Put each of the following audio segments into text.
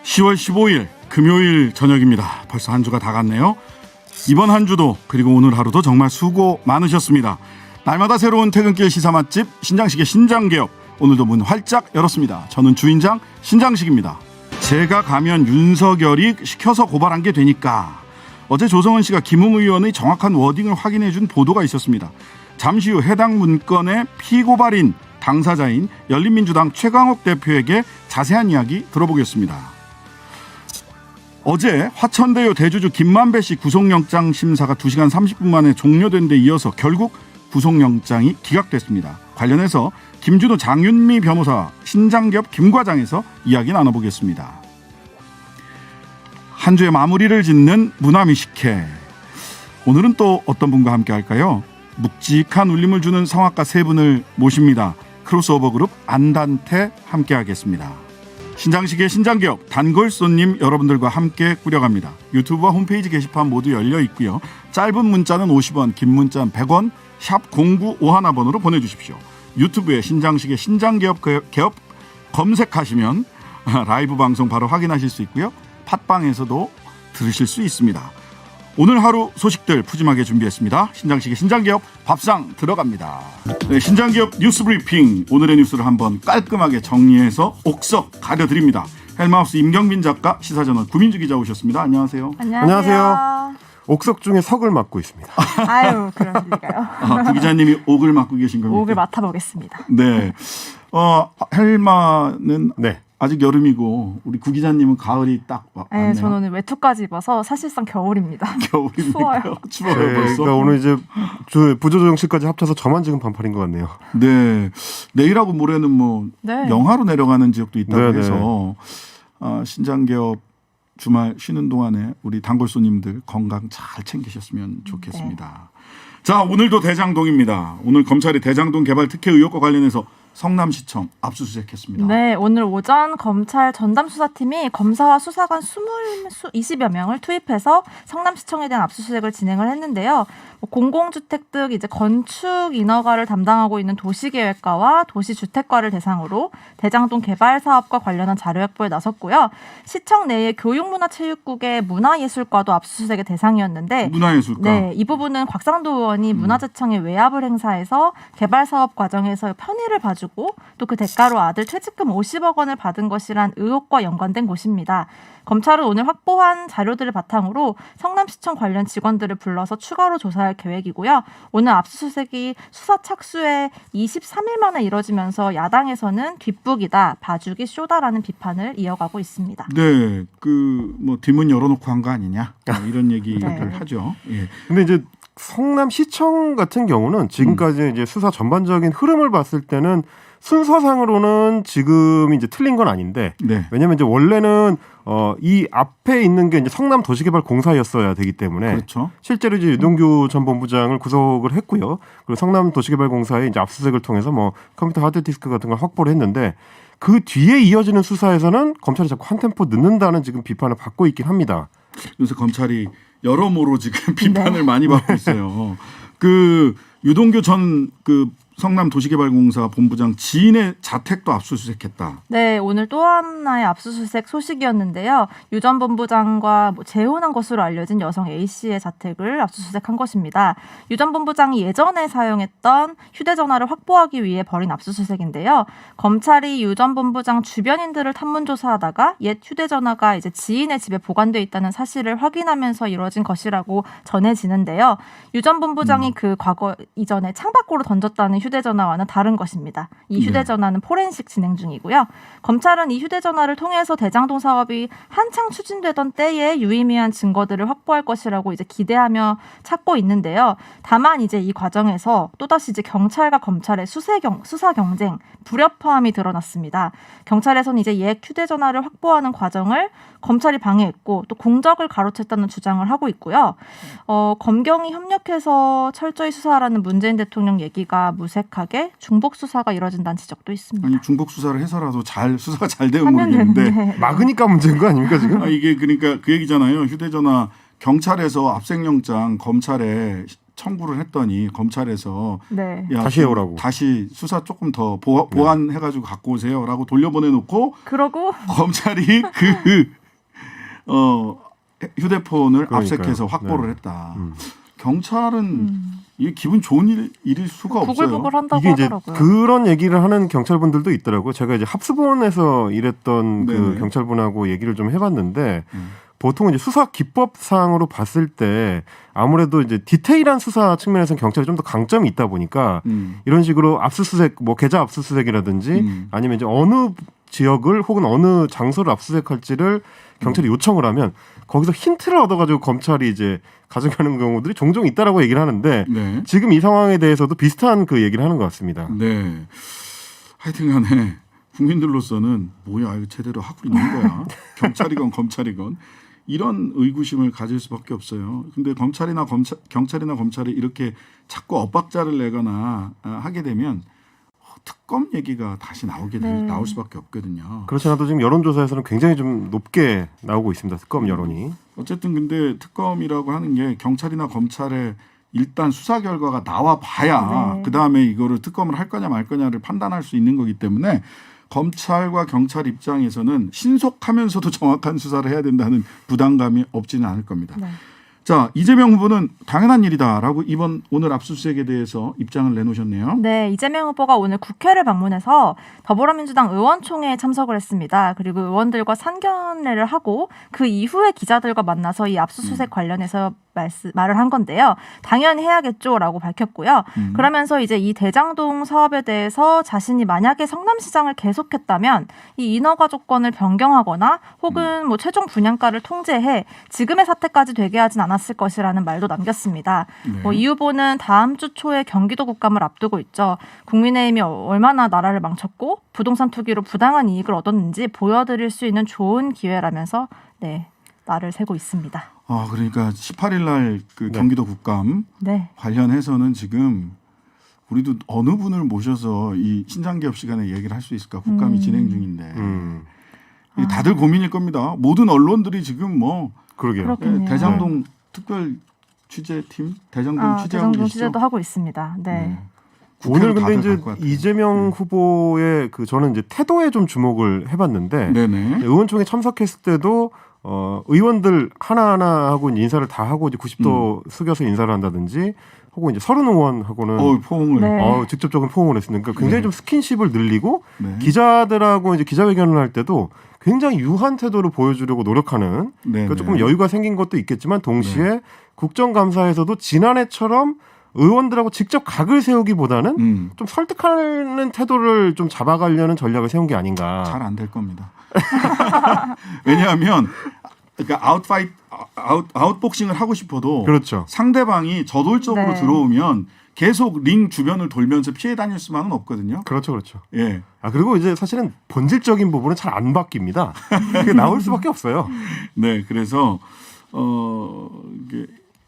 10월 15일 금요일 저녁입니다. 벌써 한 주가 다 갔네요. 이번 한 주도 그리고 오늘 하루도 정말 수고 많으셨습니다. 날마다 새로운 퇴근길 시사 맛집 신장식의 신장개업, 오늘도 문 활짝 열었습니다. 저는 주인장 신장식입니다. 제가 가면 윤석열이 시켜서 고발한 게 되니까. 어제 조성은 씨가 김웅 의원의 정확한 워딩을 확인해 준 보도가 있었습니다. 잠시 후 해당 문건의 피고발인 당사자인 열린민주당 최강욱 대표에게 자세한 이야기 들어보겠습니다. 어제 화천대유 대주주 김만배 씨 구속영장 심사가 2시간 30분 만에 종료된 데 이어서 결국 구속영장이 기각됐습니다. 관련해서 김준호 장윤미 변호사, 신장기업 김과장에서 이야기 나눠보겠습니다. 한 주의 마무리를 짓는 문화미식회. 오늘은 또 어떤 분과 함께 할까요? 묵직한 울림을 주는 성악가 세 분을 모십니다. 크로스오버 그룹 안단테 함께 하겠습니다. 신장식의 신장기업 단골손님 여러분들과 함께 꾸려갑니다. 유튜브와 홈페이지 게시판 모두 열려 있고요. 짧은 문자는 50원, 긴 문자는 100원, 샵 0951번으로 보내주십시오. 유튜브에 신장식의 신장기업 개업 검색하시면 라이브 방송 바로 확인하실 수 있고요. 팟빵에서도 들으실 수 있습니다. 오늘 하루 소식들 푸짐하게 준비했습니다. 신장식의 신장기업 밥상 들어갑니다. 네, 신장기업 뉴스 브리핑, 오늘의 뉴스를 한번 깔끔하게 정리해서 옥석 가려드립니다. 헬마우스 임경빈 작가, 시사저널 구민주 기자 오셨습니다. 안녕하세요. 안녕하세요. 옥석 중에 석을 맡고 있습니다. 아유, 그럴 리가요. 구 기자님이 옥을 맡고 계신 겁니까? 옥을 맡아보겠습니다. 네. 헬마는 네. 아직 여름이고 우리 구 기자님은 가을이 딱 왔네요. 네, 저는 오늘 외투까지 입어서 사실상 겨울입니다. 겨울입니까? 추워요. 추워요 벌써. 그러니까 오늘 이제 부조정실까지 합쳐서 저만 지금 반팔인 것 같네요. 네. 내일하고 모레는 뭐 네. 영하로 내려가는 지역도 있다고 네네. 해서 신장기업 주말 쉬는 동안에 우리 단골 손님들 건강 잘 챙기셨으면 좋겠습니다. 자, 오늘도 대장동입니다. 오늘 검찰이 대장동 개발 특혜 의혹과 관련해서 성남시청 압수수색했습니다. 네, 오늘 오전 검찰 전담수사팀이 검사와 수사관 20여 명을 투입해서 성남시청에 대한 압수수색을 진행을 했는데요. 공공주택 등 이제 건축 인허가를 담당하고 있는 도시계획과와 도시주택과를 대상으로 대장동 개발 사업과 관련한 자료 확보에 나섰고요. 시청 내의 교육문화체육국의 문화예술과도 압수수색의 대상이었는데, 문화예술과. 네, 이 부분은 곽상도 의원이 문화재청에 외압을 행사해서 개발 사업 과정에서 편의를 봐주고 또 그 대가로 아들 퇴직금 50억 원을 받은 것이란 의혹과 연관된 곳입니다. 검찰은 오늘 확보한 자료들을 바탕으로 성남시청 관련 직원들을 불러서 추가로 조사할 계획이고요. 오늘 압수수색이 수사 착수에 23일 만에 이뤄지면서 야당에서는 뒷북이다, 봐주기 쇼다라는 비판을 이어가고 있습니다. 네, 뭐 뒷문 열어놓고 한 거 아니냐 이런 얘기를 네. 하죠. 예. 근데 이제 성남시청 같은 경우는 지금까지 이제 수사 전반적인 흐름을 봤을 때는 순서상으로는 지금 이제 틀린 건 아닌데, 네. 왜냐면 이제 원래는 이 앞에 있는 게 이제 성남도시개발공사였어야 되기 때문에 그렇죠. 실제로 이제 유동규 전 본부장을 구속을 했고요. 그리고 성남도시개발공사의 이제 압수수색을 통해서 뭐 컴퓨터 하드디스크 같은 걸 확보를 했는데, 그 뒤에 이어지는 수사에서는 검찰이 자꾸 한 템포 늦는다는 지금 비판을 받고 있긴 합니다. 요새 검찰이 여러모로 지금 비판을 네. 많이 받고 있어요. 유동규 전 성남도시개발공사 본부장 지인의 자택도 압수수색했다. 네, 오늘 또 하나의 압수수색 소식이었는데요. 유 전 본부장과 재혼한 것으로 알려진 여성 A씨의 자택을 압수수색한 것입니다. 유 전 본부장이 예전에 사용했던 휴대전화를 확보하기 위해 벌인 압수수색인데요. 검찰이 유 전 본부장 주변인들을 탐문조사하다가 옛 휴대전화가 이제 지인의 집에 보관돼 있다는 사실을 확인하면서 이뤄진 것이라고 전해지는데요. 유 전 본부장이 그 과거 이전에 창밖으로 던졌다는 휴대전화와는 다른 것입니다. 이 휴대전화는 포렌식 진행 중이고요. 검찰은 이 휴대전화를 통해서 대장동 사업이 한창 추진되던 때에 유의미한 증거들을 확보할 것이라고 이제 기대하며 찾고 있는데요. 다만 이제 이 과정에서 또다시 이제 경찰과 검찰의 수사 경쟁, 불협화음이 드러났습니다. 경찰에서는 이제 옛 휴대전화를 확보하는 과정을 검찰이 방해했고 또 공적을 가로챘다는 주장을 하고 있고요. 검경이 협력해서 철저히 수사하라는 문재인 대통령 얘기가 무색하게 중복 수사가 이뤄진다는 지적도 있습니다. 아니, 중복 수사를 해서라도 수사가 잘 되면 하면 모르겠는데 되는데. 막으니까 문제인 거 아닙니까 지금? 이게 그러니까 그 얘기잖아요. 휴대전화 경찰에서 압색영장 검찰에 청구를 했더니 검찰에서 네. 야, 다시 해오라고. 다시 수사 조금 더 보완해가지고 갖고 오세요라고 돌려보내놓고 그러고 검찰이 휴대폰을 그러니까요. 압색해서 확보를 네. 했다. 경찰은 이게 기분 좋은 일일 수가 없어요. 부글부글 한다고 이게 이제 하더라고요. 그런 얘기를 하는 경찰분들도 있더라고요. 제가 이제 합수본에서 일했던 그 네네. 경찰분하고 얘기를 좀 해봤는데 보통 이제 수사 기법상으로 봤을 때 아무래도 이제 디테일한 수사 측면에서는 경찰이 좀 더 강점이 있다 보니까 이런 식으로 압수수색, 뭐 계좌 압수수색이라든지 아니면 이제 어느 지역을 혹은 어느 장소를 압수수색할지를 경찰이 요청을 하면 거기서 힌트를 얻어가지고 검찰이 이제 가져가는 경우들이 종종 있다라고 얘기를 하는데 네. 지금 이 상황에 대해서도 비슷한 그 얘기를 하는 것 같습니다. 네. 하여튼간에 국민들로서는 뭐야 이거 제대로 하고 있는 거야. 경찰이건 검찰이건 이런 의구심을 가질 수밖에 없어요. 근데 경찰이나 검찰이 이렇게 자꾸 엇박자를 내거나 하게 되면 특검 얘기가 다시 나올 수밖에 없거든요. 그렇지 않아도 지금 여론조사에서는 굉장히 좀 높게 나오고 있습니다. 특검 여론이. 어쨌든 근데 특검이라고 하는 게 경찰이나 검찰의 일단 수사 결과가 나와 봐야 네. 그다음에 이거를 특검을 할 거냐 말 거냐를 판단할 수 있는 거기 때문에 검찰과 경찰 입장에서는 신속하면서도 정확한 수사를 해야 된다는 부담감이 없지는 않을 겁니다. 네. 자, 이재명 후보는 당연한 일이다라고 오늘 압수수색에 대해서 입장을 내놓으셨네요. 네, 이재명 후보가 오늘 국회를 방문해서 더불어민주당 의원총회에 참석을 했습니다. 그리고 의원들과 상견례를 하고 그 이후에 기자들과 만나서 이 압수수색 관련해서 말을 한 건데요. 당연히 해야겠죠라고 밝혔고요. 그러면서 이제 이 대장동 사업에 대해서 자신이 만약에 성남시장을 계속했다면 이 인허가 조건을 변경하거나 혹은 뭐 최종 분양가를 통제해 지금의 사태까지 되게 하진 않았을 것이라는 말도 남겼습니다. 네. 이 후보는 다음 주 초에 경기도 국감을 앞두고 있죠. 국민의힘이 얼마나 나라를 망쳤고 부동산 투기로 부당한 이익을 얻었는지 보여드릴 수 있는 좋은 기회라면서 네, 날을 세고 있습니다. 그러니까 18일 날 그 네. 경기도 국감 네. 관련해서는 지금 우리도 어느 분을 모셔서 이 신장기업 시간에 얘기를 할 수 있을까? 국감이 진행 중인데 이게 다들 고민일 겁니다. 모든 언론들이 지금 뭐 그러게요. 그렇군요. 대장동 특별 취재팀 대장동 취재하고 대장동 계시죠? 취재도 하고 있습니다. 네. 국회로 오늘 근데 다들 이제 갈 것 같아요. 이재명 후보의 그 저는 이제 태도에 좀 주목을 해봤는데 네네. 의원총회 참석했을 때도 의원들 하나하나 하고 인사를 다 하고 이제 90도 숙여서 인사를 한다든지 혹은 이제 서른 의원하고는 포옹을. 네. 직접적인 포옹을 했으니까 굉장히 네. 좀 스킨십을 늘리고 네. 기자들하고 이제 기자회견을 할 때도 굉장히 유한 태도를 보여주려고 노력하는 네네. 그러니까 조금 여유가 생긴 것도 있겠지만 동시에 국정감사에서도 지난해처럼 의원들하고 직접 각을 세우기보다는 좀 설득하는 태도를 좀 잡아가려는 전략을 세운 게 아닌가. 잘 안 될 겁니다. 왜냐하면 그러니까 아웃복싱을 하고 싶어도 그렇죠. 상대방이 저돌적으로 네. 들어오면 계속 링 주변을 돌면서 피해 다닐 수만은 없거든요. 그렇죠, 그렇죠. 예. 그리고 이제 사실은 본질적인 부분은 잘 안 바뀝니다. 그게 나올 수밖에 없어요. 네, 그래서 이게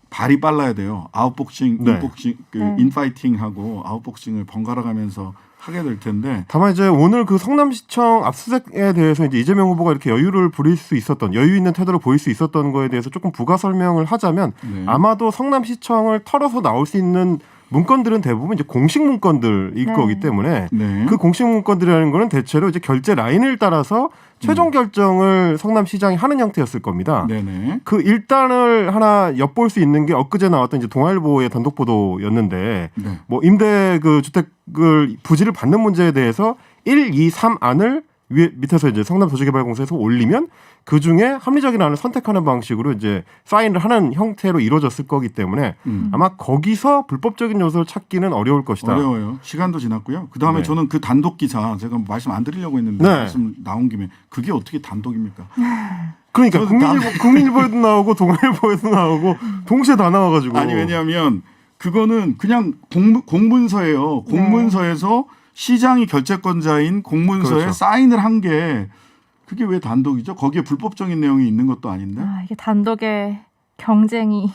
발이 빨라야 돼요. 아웃복싱, 네. 인복싱, 인파이팅하고 아웃복싱을 번갈아 가면서 하게 될 텐데. 다만 이제 오늘 그 성남시청 압수수색에 대해서 이제 이재명 후보가 이렇게 여유를 부릴 수 있었던 여유 있는 태도를 보일 수 있었던 거에 대해서 조금 부가 설명을 하자면 네. 아마도 성남시청을 털어서 나올 수 있는 문건들은 대부분 이제 공식 문건들일 네. 거기 때문에 네. 그 공식 문건들이라는 거는 대체로 이제 결제 라인을 따라서 최종 결정을 성남시장이 하는 형태였을 겁니다. 네네. 그 일단을 하나 엿볼 수 있는 게 엊그제 나왔던 이제 동아일보의 단독 보도였는데 네. 뭐 임대 그 주택을 부지를 받는 문제에 대해서 1, 2, 3안을 밑에서 이제 성남도시개발공사에서 올리면 그 중에 합리적인 안을 선택하는 방식으로 이제 사인을 하는 형태로 이루어졌을 거기 때문에 아마 거기서 불법적인 요소를 찾기는 어려울 것이다. 어려워요. 시간도 지났고요. 그 다음에 네. 저는 그 단독 기사 제가 말씀 안 드리려고 했는데 네. 말씀 나온 김에 그게 어떻게 단독입니까? 그러니까 저는 국민일보에도 나오고 동아일보에도 나오고 동시에 다 나와가지고 아니 왜냐하면 그거는 그냥 공문서예요. 네. 공문서에서 시장이 결재권자인 공문서에 그렇죠. 사인을 한 게 그게 왜 단독이죠? 거기에 불법적인 내용이 있는 것도 아닌데. 이게 단독의 경쟁이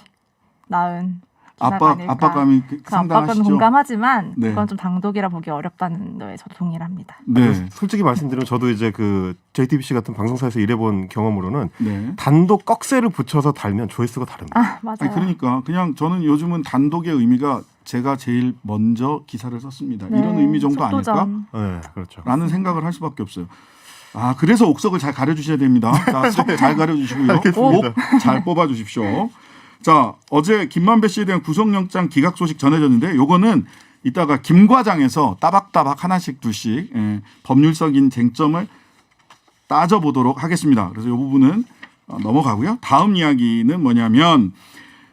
낳은 아닐까. 압박감이 그 압박감은 상당하시죠. 공감하지만 네. 그건 좀 당독이라 보기 어렵다는 거에 저도 동의를 합니다. 네. 솔직히 말씀드리면 저도 이제 그 JTBC 같은 방송사에서 일해본 경험으로는 네. 단독 꺽쇠를 붙여서 달면 조회수가 다릅니다. 아 맞아요. 아니, 그러니까 그냥 저는 요즘은 단독의 의미가 제가 제일 먼저 기사를 썼습니다. 네, 이런 의미 정도 아닐까? 속도전. 네, 그렇죠. 라는 생각을 할 수밖에 없어요. 아, 그래서 옥석을 잘 가려주셔야 됩니다. 자, 석 잘 가려주시고요. 알겠습니다. 옥 잘 뽑아주십시오. 자, 어제 김만배 씨에 대한 구속영장 기각 소식 전해졌는데 요거는 이따가 김과장에서 따박따박 하나씩 둘씩 법률적인 쟁점을 따져보도록 하겠습니다. 그래서 이 부분은 넘어가고요. 다음 이야기는 뭐냐면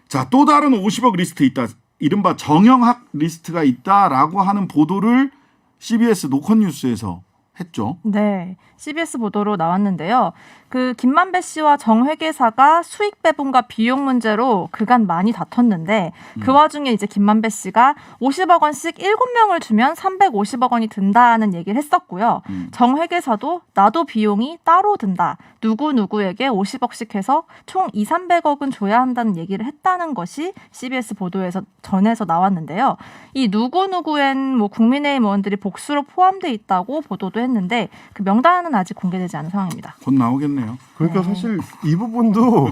자, 또 다른 50억 리스트 있다. 이른바 정영학 리스트가 있다라고 하는 보도를 CBS 노컷뉴스에서 했죠. 네, CBS 보도로 나왔는데요. 그 김만배 씨와 정 회계사가 수익 배분과 비용 문제로 그간 많이 다퉜는데 그 와중에 이제 김만배 씨가 50억 원씩 7명을 주면 350억 원이 든다는 얘기를 했었고요. 정 회계사도 나도 비용이 따로 든다. 누구누구에게 50억씩 해서 총 200~300억은 줘야 한다는 얘기를 했다는 것이 CBS 보도에서 전해서 나왔는데요. 이 누구누구엔 뭐 국민의힘 의원들이 복수로 포함돼 있다고 보도도 했는데 그 명단은 아직 공개되지 않은 상황입니다. 곧 나오겠네요. 그러니까 사실 이 부분도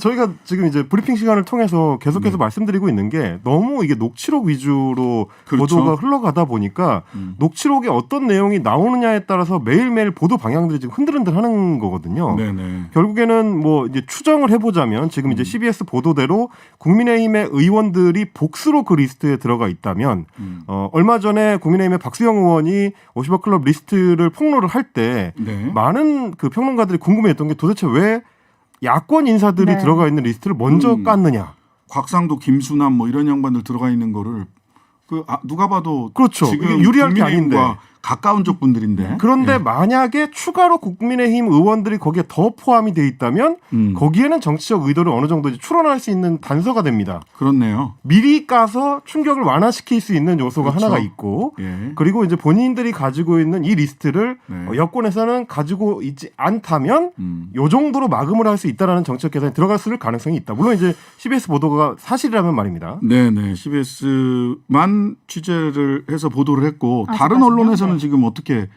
저희가 지금 이제 브리핑 시간을 통해서 계속해서 말씀드리고 있는 게 너무 이게 녹취록 위주로 그렇죠. 보도가 흘러가다 보니까 녹취록에 어떤 내용이 나오느냐에 따라서 매일매일 보도 방향들이 지금 흔들흔들하는 거거든요. 네네. 결국에는 뭐 이제 추정을 해보자면 지금 이제 CBS 보도대로 국민의힘의 의원들이 복수로 그 리스트에 들어가 있다면 얼마 전에 국민의힘의 박수영 의원이 50억 클럽 리스트를 폭로를 할 때 네. 많은 그 평론가들이 궁금해했던 게 도대체 왜 야권 인사들이 네. 들어가 있는 리스트를 먼저 깠느냐. 곽상도, 김수남 뭐 이런 양반들 들어가 있는 거를 누가 봐도 그렇죠. 지금 이게 유리할 게 국민의힘과 아닌데. 가까운 쪽 분들인데. 그런데 예. 만약에 추가로 국민의힘 의원들이 거기에 더 포함이 돼 있다면 거기에는 정치적 의도를 어느 정도 이제 추론할 수 있는 단서가 됩니다. 그렇네요. 미리 까서 충격을 완화시킬 수 있는 요소가 그렇죠. 하나가 있고 예. 그리고 이제 본인들이 가지고 있는 이 리스트를 네. 여권에서는 가지고 있지 않다면 요 정도로 마금을 할 수 있다라는 정책 계산이 들어갔을 가능성이 있다. 물론 이제 CBS 보도가 사실이라면 말입니다. 네네. CBS만 취재를 해서 보도를 했고 다른 아직까지는? 언론에서는 네. 지금 어떻게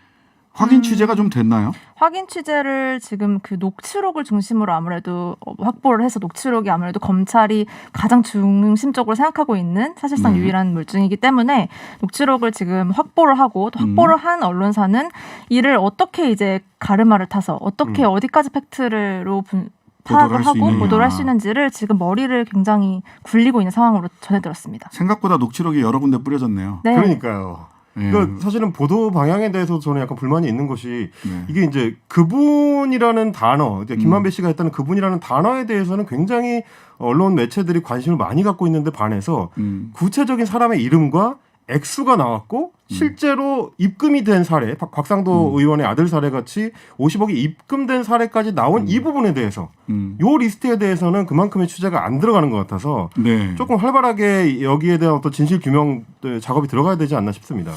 확인 취재가 좀 됐나요? 확인 취재를 지금 그 녹취록을 중심으로 아무래도 확보를 해서 녹취록이 아무래도 검찰이 가장 중심적으로 생각하고 있는 사실상 네. 유일한 물증이기 때문에 녹취록을 지금 확보를 하고 또 확보를 한 언론사는 이를 어떻게 이제 가르마를 타서 어떻게 어디까지 팩트로 파악을 보도를 할수 하고 있느냐. 보도를 할 수 있는지를 지금 머리를 굉장히 굴리고 있는 상황으로 전해들었습니다. 생각보다 녹취록이 여러 군데 뿌려졌네요. 네. 그러니까요. 예. 그러니까 사실은 보도 방향에 대해서 저는 약간 불만이 있는 것이 네. 이게 이제 그분이라는 단어, 이제 김만배 씨가 했다는 그분이라는 단어에 대해서는 굉장히 언론 매체들이 관심을 많이 갖고 있는데 반해서 구체적인 사람의 이름과 액수가 나왔고 실제로 입금이 된 사례, 곽상도 의원의 아들 사례 같이 50억이 입금된 사례까지 나온 이 부분에 대해서 요 리스트에 대해서는 그만큼의 취재가 안 들어가는 것 같아서 네. 조금 활발하게 여기에 대한 어떤 진실 규명 작업이 들어가야 되지 않나 싶습니다.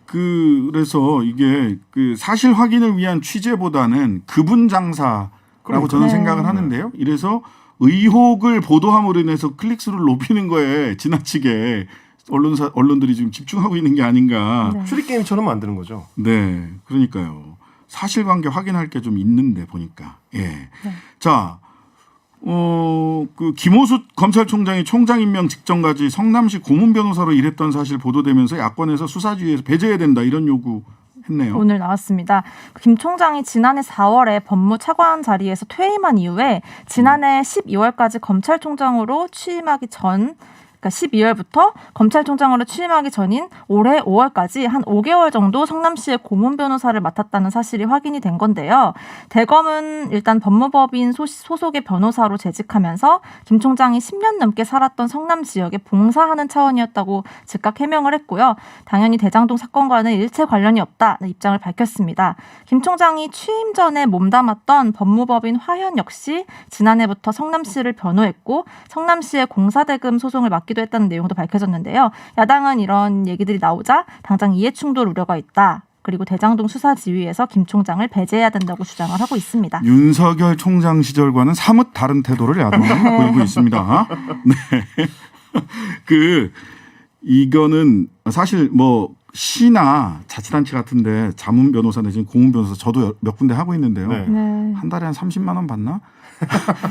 그래서 이게 그 사실 확인을 위한 취재보다는 그분 장사라고 저는 네. 생각을 하는데요. 이래서 의혹을 보도함으로 인해서 클릭수를 높이는 거에 지나치게 언론들이 지금 집중하고 있는 게 아닌가. 네. 추리 게임처럼 만드는 거죠. 네, 그러니까요. 사실관계 확인할 게 좀 있는데 보니까. 예. 네. 자, 그 김오수 검찰총장이 총장 임명 직전까지 성남시 고문 변호사로 일했던 사실 보도되면서 야권에서 수사지휘에서 배제해야 된다 이런 요구. 했네요. 오늘 나왔습니다. 김 총장이 지난해 4월에 법무차관 자리에서 퇴임한 이후에 지난해 12월까지 검찰총장으로 취임하기 전 그러니까 12월부터 검찰총장으로 취임하기 전인 올해 5월까지 한 5개월 정도 성남시의 고문 변호사를 맡았다는 사실이 확인이 된 건데요. 대검은 일단 법무법인 소속의 변호사로 재직하면서 김 총장이 10년 넘게 살았던 성남 지역에 봉사하는 차원이었다고 즉각 해명을 했고요. 당연히 대장동 사건과는 일체 관련이 없다는 입장을 밝혔습니다. 김 총장이 취임 전에 몸담았던 법무법인 화현 역시 지난해부터 성남시를 변호했고 성남시의 공사대금 소송을 맡기도 했다는 내용도 밝혀졌는데요. 야당은 이런 얘기들이 나오자 당장 이해충돌 우려가 있다. 그리고 대장동 수사지휘에서 김 총장을 배제해야 된다고 주장을 하고 있습니다. 윤석열 총장 시절과는 사뭇 다른 태도를 야당이 보이고 있습니다. 네. 이거는 사실 뭐 시나 자치단체 같은데 자문 변호사 내지는 고문 변호사 저도 몇 군데 하고 있는데요. 네. 네. 한 달에 한 30만 원 받나?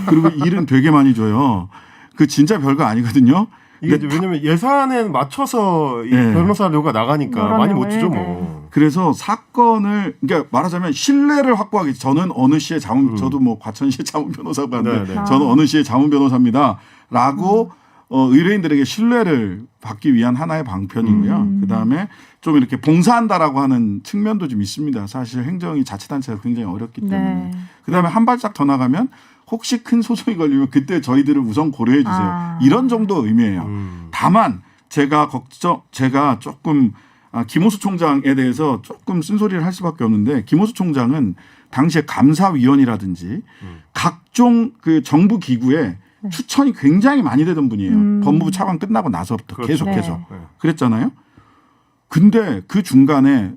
그리고 일은 되게 많이 줘요. 그 진짜 별거 아니거든요. 이게 이제 왜냐면 예산에 맞춰서 이 네. 변호사료가 나가니까 여러 많이 못 명을, 주죠 네. 뭐. 그래서 사건을 그러니까 말하자면 신뢰를 확보하기 저는 어느 시의 자문 저도 뭐 과천시의 자문 변호사가 한데 네, 네. 저는 어느 시의 자문 변호사입니다라고 의뢰인들에게 신뢰를 받기 위한 하나의 방편이고요. 그다음에 좀 이렇게 봉사한다라고 하는 측면도 좀 있습니다. 사실 행정이 자치단체가 굉장히 어렵기 때문에. 네. 그다음에 한 발짝 더 나가면 혹시 큰 소송이 걸리면 그때 저희들을 우선 고려해 주세요. 아. 이런 정도 의미예요. 다만 제가 조금 김호수 총장에 대해서 조금 쓴소리를 할 수밖에 없는데 김호수 총장은 당시에 감사위원이라든지 각종 그 정부 기구에 추천이 굉장히 많이 되던 분이에요. 법무부 차관 끝나고 나서부터 그렇죠. 계속해서 네. 그랬잖아요. 근데 그 중간에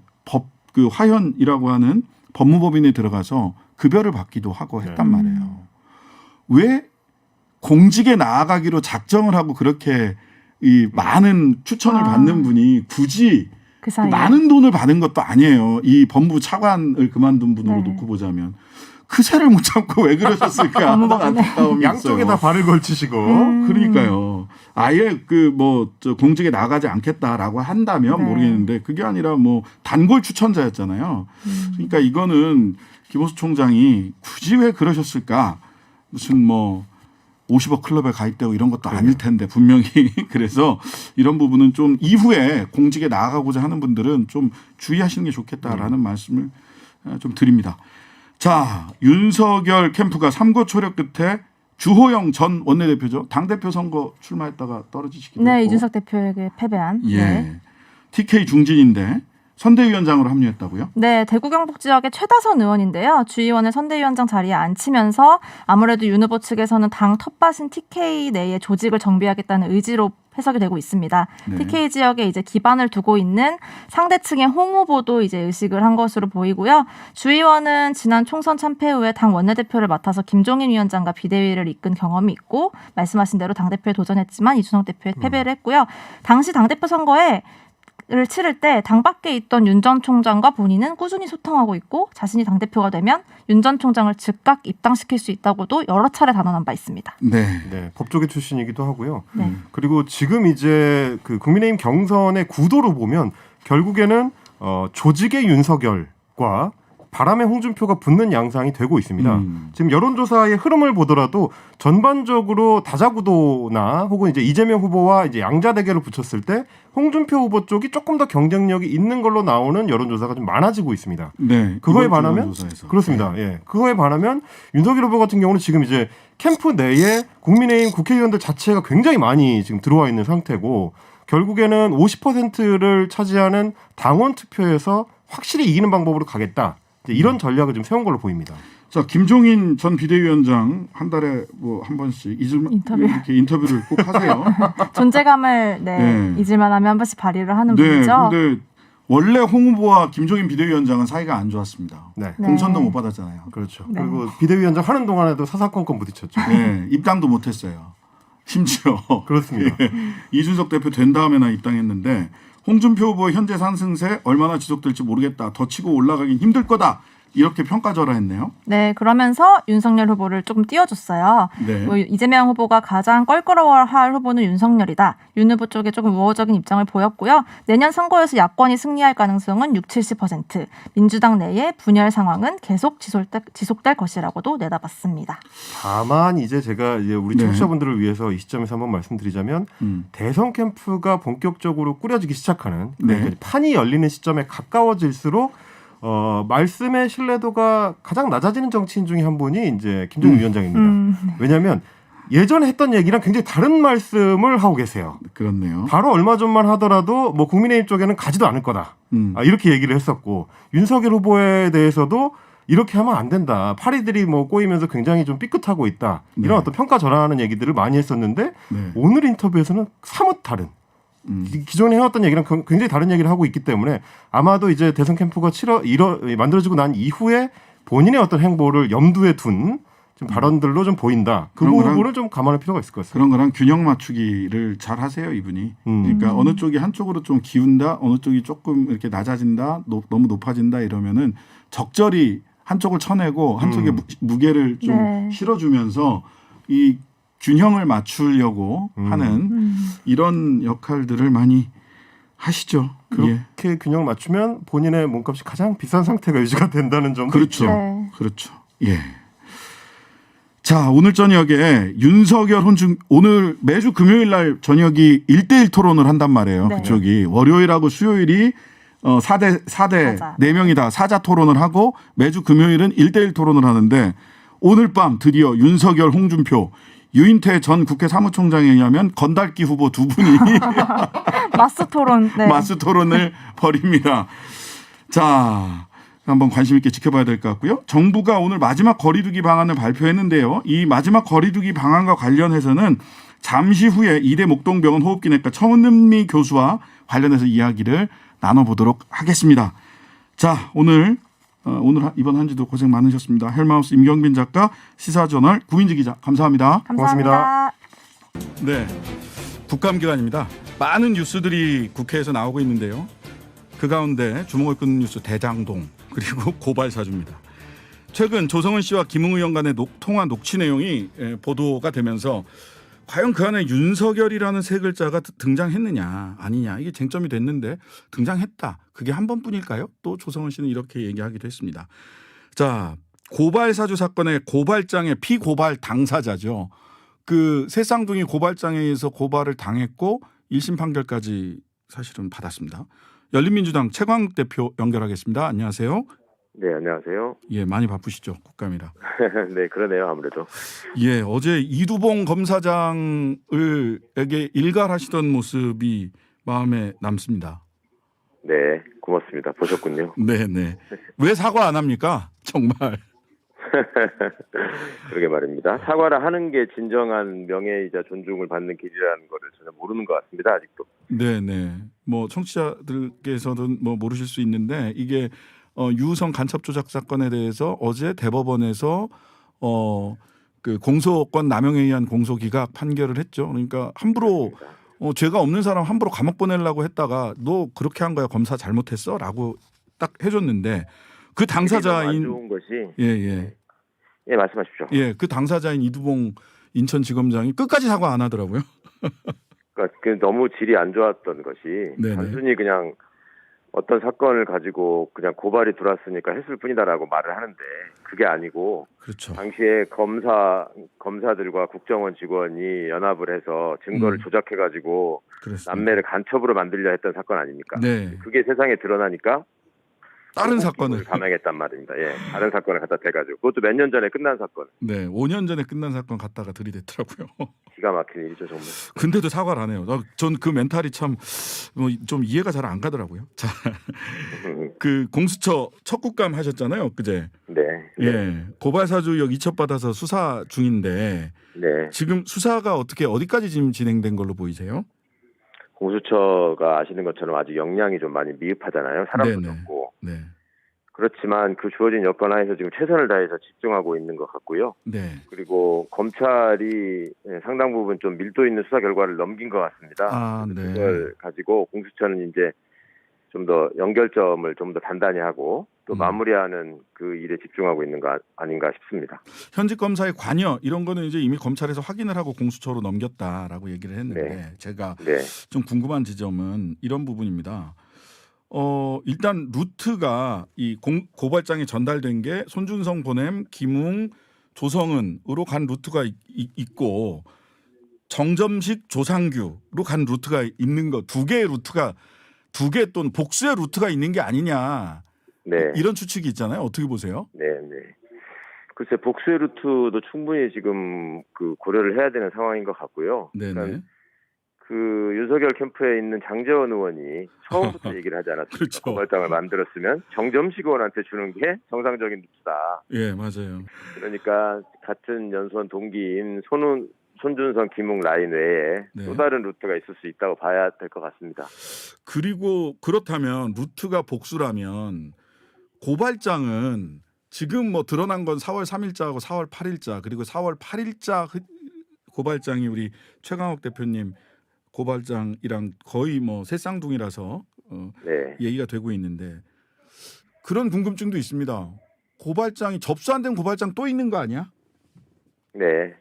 그 화현이라고 하는 법무법인에 들어가서 급여를 받기도 하고 했단 말이에요. 왜 공직에 나아가기로 작정을 하고 그렇게 이 많은 추천을 받는 분이 굳이 그 사이에 많은 돈을 받은 것도 아니에요. 이 법무부 차관을 그만둔 분으로 네. 놓고 보자면 그 새를 못 참고 왜 그러셨을까 하는 안타까움이 양쪽에다 있어요. 발을 걸치시고 그러니까요. 아예 공직에 나가지 않겠다라고 한다면 네. 모르겠는데 그게 아니라 뭐 단골 추천자였잖아요. 그러니까 이거는 김호수 총장이 굳이 왜 그러셨을까? 무슨 뭐 50억 클럽에 가입되고 이런 것도 아닐 텐데 분명히 그래서 이런 부분은 좀 이후에 공직에 나아가고자 하는 분들은 좀 주의하시는 게 좋겠다라는 말씀을 좀 드립니다. 자, 윤석열 캠프가 삼고초려 끝에 주호영 전 원내대표죠. 당대표 선거 출마했다가 떨어지시기도 네, 했고. 이준석 대표에게 패배한. 예. 네. TK 중진인데 선대위원장으로 합류했다고요? 네, 대구 경북 지역의 최다선 의원인데요. 주의원을 선대위원장 자리에 앉히면서 아무래도 윤 후보 측에서는 당 텃밭인 TK 내에 조직을 정비하겠다는 의지로 해석이 되고 있습니다. 네. TK 지역에 이제 기반을 두고 있는 상대층의 홍 후보도 이제 의식을 한 것으로 보이고요. 주의원은 지난 총선 참패 후에 당 원내대표를 맡아서 김종인 위원장과 비대위를 이끈 경험이 있고 말씀하신 대로 당대표에 도전했지만 이준석 대표에 패배를 했고요. 당시 당대표 선거에 를 치를 때 당 밖에 있던 윤 전 총장과 본인은 꾸준히 소통하고 있고 자신이 당대표가 되면 윤 전 총장을 즉각 입당시킬 수 있다고도 여러 차례 단언한 바 있습니다. 네. 네, 법조계 출신이기도 하고요. 네. 그리고 지금 이제 그 국민의힘 경선의 구도로 보면 결국에는 조직의 윤석열과 바람의 홍준표가 붙는 양상이 되고 있습니다. 지금 여론조사의 흐름을 보더라도 전반적으로 다자구도나 혹은 이제 이재명 후보와 이제 양자 대결을 붙였을 때 홍준표 후보 쪽이 조금 더 경쟁력이 있는 걸로 나오는 여론조사가 좀 많아지고 있습니다. 네. 그거에 이번 반하면 조사에서. 그렇습니다. 예. 그거에 반하면 윤석열 후보 같은 경우는 지금 이제 캠프 내에 국민의힘 국회의원들 자체가 굉장히 많이 지금 들어와 있는 상태고 결국에는 50%를 차지하는 당원 투표에서 확실히 이기는 방법으로 가겠다. 이런 전략을 좀 세운 걸로 보입니다. 자, 김종인 전 비대위원장 한 달에 뭐 한 번씩 인터뷰. 이렇게 인터뷰를 꼭 하세요. 존재감을 네. 잊을만 하면 한 번씩 발휘를 하는 네. 분이죠. 근데 원래 홍 후보와 김종인 비대위원장은 사이가 안 좋았습니다. 네. 네. 공천도 못 받았잖아요. 그렇죠. 네. 그리고 비대위원장 하는 동안에도 사사건건 부딪혔죠. 네. 입당도 못 했어요. 심지어 그렇습니다. 이준석 대표 된 다음에나 입당했는데 홍준표 후보의 현재 상승세 얼마나 지속될지 모르겠다. 더 치고 올라가긴 힘들 거다. 이렇게 평가절하했네요. 네, 그러면서 윤석열 후보를 조금 띄워줬어요. 네. 뭐 이재명 후보가 가장 껄끄러워할 후보는 윤석열이다. 윤 후보 쪽에 조금 우호적인 입장을 보였고요. 내년 선거에서 야권이 승리할 가능성은 60-70%, 민주당 내의 분열 상황은 계속 지속될 것이라고도 내다봤습니다. 다만 이제 제가 이제 우리 네. 청취자분들을 위해서 이 시점에서 한번 말씀드리자면 대선 캠프가 본격적으로 꾸려지기 시작하는 그러니까 네. 판이 열리는 시점에 가까워질수록 말씀의 신뢰도가 가장 낮아지는 정치인 중에 한 분이 이제 김종인 위원장입니다. 왜냐하면 예전에 했던 얘기랑 굉장히 다른 말씀을 하고 계세요. 그렇네요. 바로 얼마 전만 하더라도 뭐 국민의힘 쪽에는 가지도 않을 거다. 이렇게 얘기를 했었고 윤석열 후보에 대해서도 이렇게 하면 안 된다. 파리들이 뭐 꼬이면서 굉장히 좀 삐끗하고 있다. 이런 네. 어떤 평가 전환하는 얘기들을 많이 했었는데 네. 오늘 인터뷰에서는 사뭇 다른 기존에 해왔던 얘기랑 굉장히 다른 얘기를 하고 있기 때문에 아마도 이제 대선 캠프가 만들어지고 난 이후에 본인의 어떤 행보를 염두에 둔 좀 발언들로 좀 보인다. 그 그런 거랑- 부분을 좀 감안할 필요가 있을 것 같습니다. 그런 거랑 균형 맞추기를 잘 하세요, 이분이. 그러니까 어느 쪽이 한쪽으로 좀 기운다, 어느 쪽이 조금 이렇게 낮아진다, 너무 높아진다 이러면은 적절히 한쪽을 쳐내고 한쪽에 무게를 좀 네. 실어주면서 이 균형을 맞추려고 하는 이런 역할들을 많이 하시죠. 예. 그렇게 균형 맞추면 본인의 몸값이 가장 비싼 상태가 유지가 된다는 점도 그렇죠. 있죠. 네. 그렇죠. 예. 자, 오늘 저녁에 윤석열 혼중 오늘 매주 금요일 날 저녁이 1대1 토론을 한단 말이에요. 네. 그쪽이 월요일하고 수요일이 4대 사자. 4명이 다 사자 토론을 하고 매주 금요일은 1대1 토론을 하는데 오늘 밤 드디어 윤석열, 홍준표, 유인태 전 국회 사무총장에 의하면 건달기 후보 두 분이 마스 토론. 네. 마스 토론을 벌입니다. 자, 한번 관심 있게 지켜봐야 될 것 같고요. 정부가 오늘 마지막 거리두기 방안을 발표했는데요. 이 마지막 거리두기 방안과 관련해서는 잠시 후에 이대 목동병원 호흡기내과 천은미 교수와 관련해서 이야기를 나눠보도록 하겠습니다. 자, 오늘 이번 한 주도 고생 많으셨습니다. 헬마우스 임경빈 작가, 시사저널 구민지 기자, 감사합니다. 감사합니다. 네, 국감기간입니다. 많은 뉴스들이 국회에서 나오고 있는데요. 그 가운데 주목을 끄는 뉴스 대장동 그리고 고발사주입니다. 최근 조성은 씨와 김웅 의원 간의 통화 녹취 내용이 보도가 되면서 과연 그 안에 윤석열이라는 세 글자가 등장했느냐 아니냐 이게 쟁점이 됐는데 등장했다. 그게 한 번뿐일까요? 또 조성은 씨는 이렇게 얘기하기도 했습니다. 자, 고발사주 사건의 고발장의 피고발 당사자죠. 그 새 쌍둥이 고발장에 의해서 고발을 당했고 1심 판결까지 사실은 받았습니다. 열린민주당 최광욱 대표 연결하겠습니다. 안녕하세요. 네, 안녕하세요. 예, 많이 바쁘시죠, 국감이라. 네, 그러네요, 아무래도. 예, 어제 이두봉 검사장을에게 일갈하시던 모습이 마음에 남습니다. 네, 고맙습니다. 보셨군요. 네, 네. 왜 사과 안 합니까? 정말. 그러게 말입니다. 사과를 하는 게 진정한 명예이자 존중을 받는 길이라는 거를 전혀 모르는 것 같습니다, 아직도. 네, 네. 뭐 청취자들께서는 뭐 모르실 수 있는데 이게 유우성 간첩 조작 사건에 대해서 어제 대법원에서 그 공소권 남용에 의한 공소 기각 판결을 했죠. 그러니까 함부로 죄가 없는 사람 함부로 감옥 보내려고 했다가 너 그렇게 한 거야 검사 잘못했어라고 딱 해줬는데 그 안 당사자인 좋은 것이 예예 예, 말씀하십시오. 예, 그 당사자인 이두봉 인천지검장이 끝까지 사과 안 하더라고요. 그러니까 그 너무 질이 안 좋았던 것이 네네. 단순히 그냥 어떤 사건을 가지고 그냥 고발이 들어왔으니까 했을 뿐이다라고 말을 하는데 그게 아니고 그렇죠. 당시에 검사들과 국정원 직원이 연합을 해서 증거를 조작해가지고 그렇습니다. 남매를 간첩으로 만들려 했던 사건 아닙니까? 네. 그게 세상에 드러나니까 다른 사건을 감행했단 말입니다. 예, 다른 사건을 갖다 대가지고 그것도 몇 년 전에 끝난 사건. 네, 5년 전에 끝난 사건 갖다가 들이댔더라고요. 기가 막힌 일이죠 정말. 근데도 사과를 안 해요. 전 그 멘탈이 참 좀 이해가 잘 안 가더라고요. 자, 그 공수처 첫 국감 하셨잖아요, 그제? 네. 예, 고발사주 의혹 이첩받아서 수사 중인데 네. 지금 수사가 어디까지 지금 진행된 걸로 보이세요? 공수처가 아시는 것처럼 아직 역량이 좀 많이 미흡하잖아요. 사람도 네네. 적고. 네, 그렇지만 그 주어진 여건 하에서 지금 최선을 다해서 집중하고 있는 것 같고요. 네. 그리고 검찰이 상당 부분 좀 밀도 있는 수사 결과를 넘긴 것 같습니다. 아, 네. 그걸 가지고 공수처는 이제 좀 더 연결점을 좀 더 단단히 하고 또 마무리하는 그 일에 집중하고 있는 거 아닌가 싶습니다. 현직 검사의 관여 이런 거는 이제 이미 검찰에서 확인을 하고 공수처로 넘겼다라고 얘기를 했는데 제가 네. 좀 궁금한 지점은 이런 부분입니다. 일단 루트가 이 고발장에 전달된 게 손준성 보냄, 김웅, 조성은으로 간 루트가 있고 정점식, 조상규로 간 루트가 있는 거 두 개의 루트가 두 개 또는 복수의 루트가 있는 게 아니냐 네. 이런 추측이 있잖아요. 어떻게 보세요? 네, 네. 글쎄 복수의 루트도 충분히 지금 그 고려를 해야 되는 상황인 것 같고요. 네네. 그러니까 그 윤석열 캠프에 있는 장제원 의원이 처음부터 얘기를 하지 않았습니까? 그렇죠. 고발장을 만들었으면 정점식 의원한테 주는 게 정상적인 루트다. 예, 맞아요. 그러니까 같은 연수원 동기인 손준성, 김웅 라인 외에 네. 또 다른 루트가 있을 수 있다고 봐야 될 것 같습니다. 그리고 그렇다면 루트가 복수라면 고발장은 지금 뭐 드러난 건 4월 3일자하고 4월 8일자 그리고 4월 8일자 고발장이 우리 최강욱 대표님 고발장이랑 거의 뭐 새쌍둥이라서 네. 얘기가 되고 있는데 그런 궁금증도 있습니다. 고발장이 접수 안 된 고발장 또 있는 거 아니야? 네.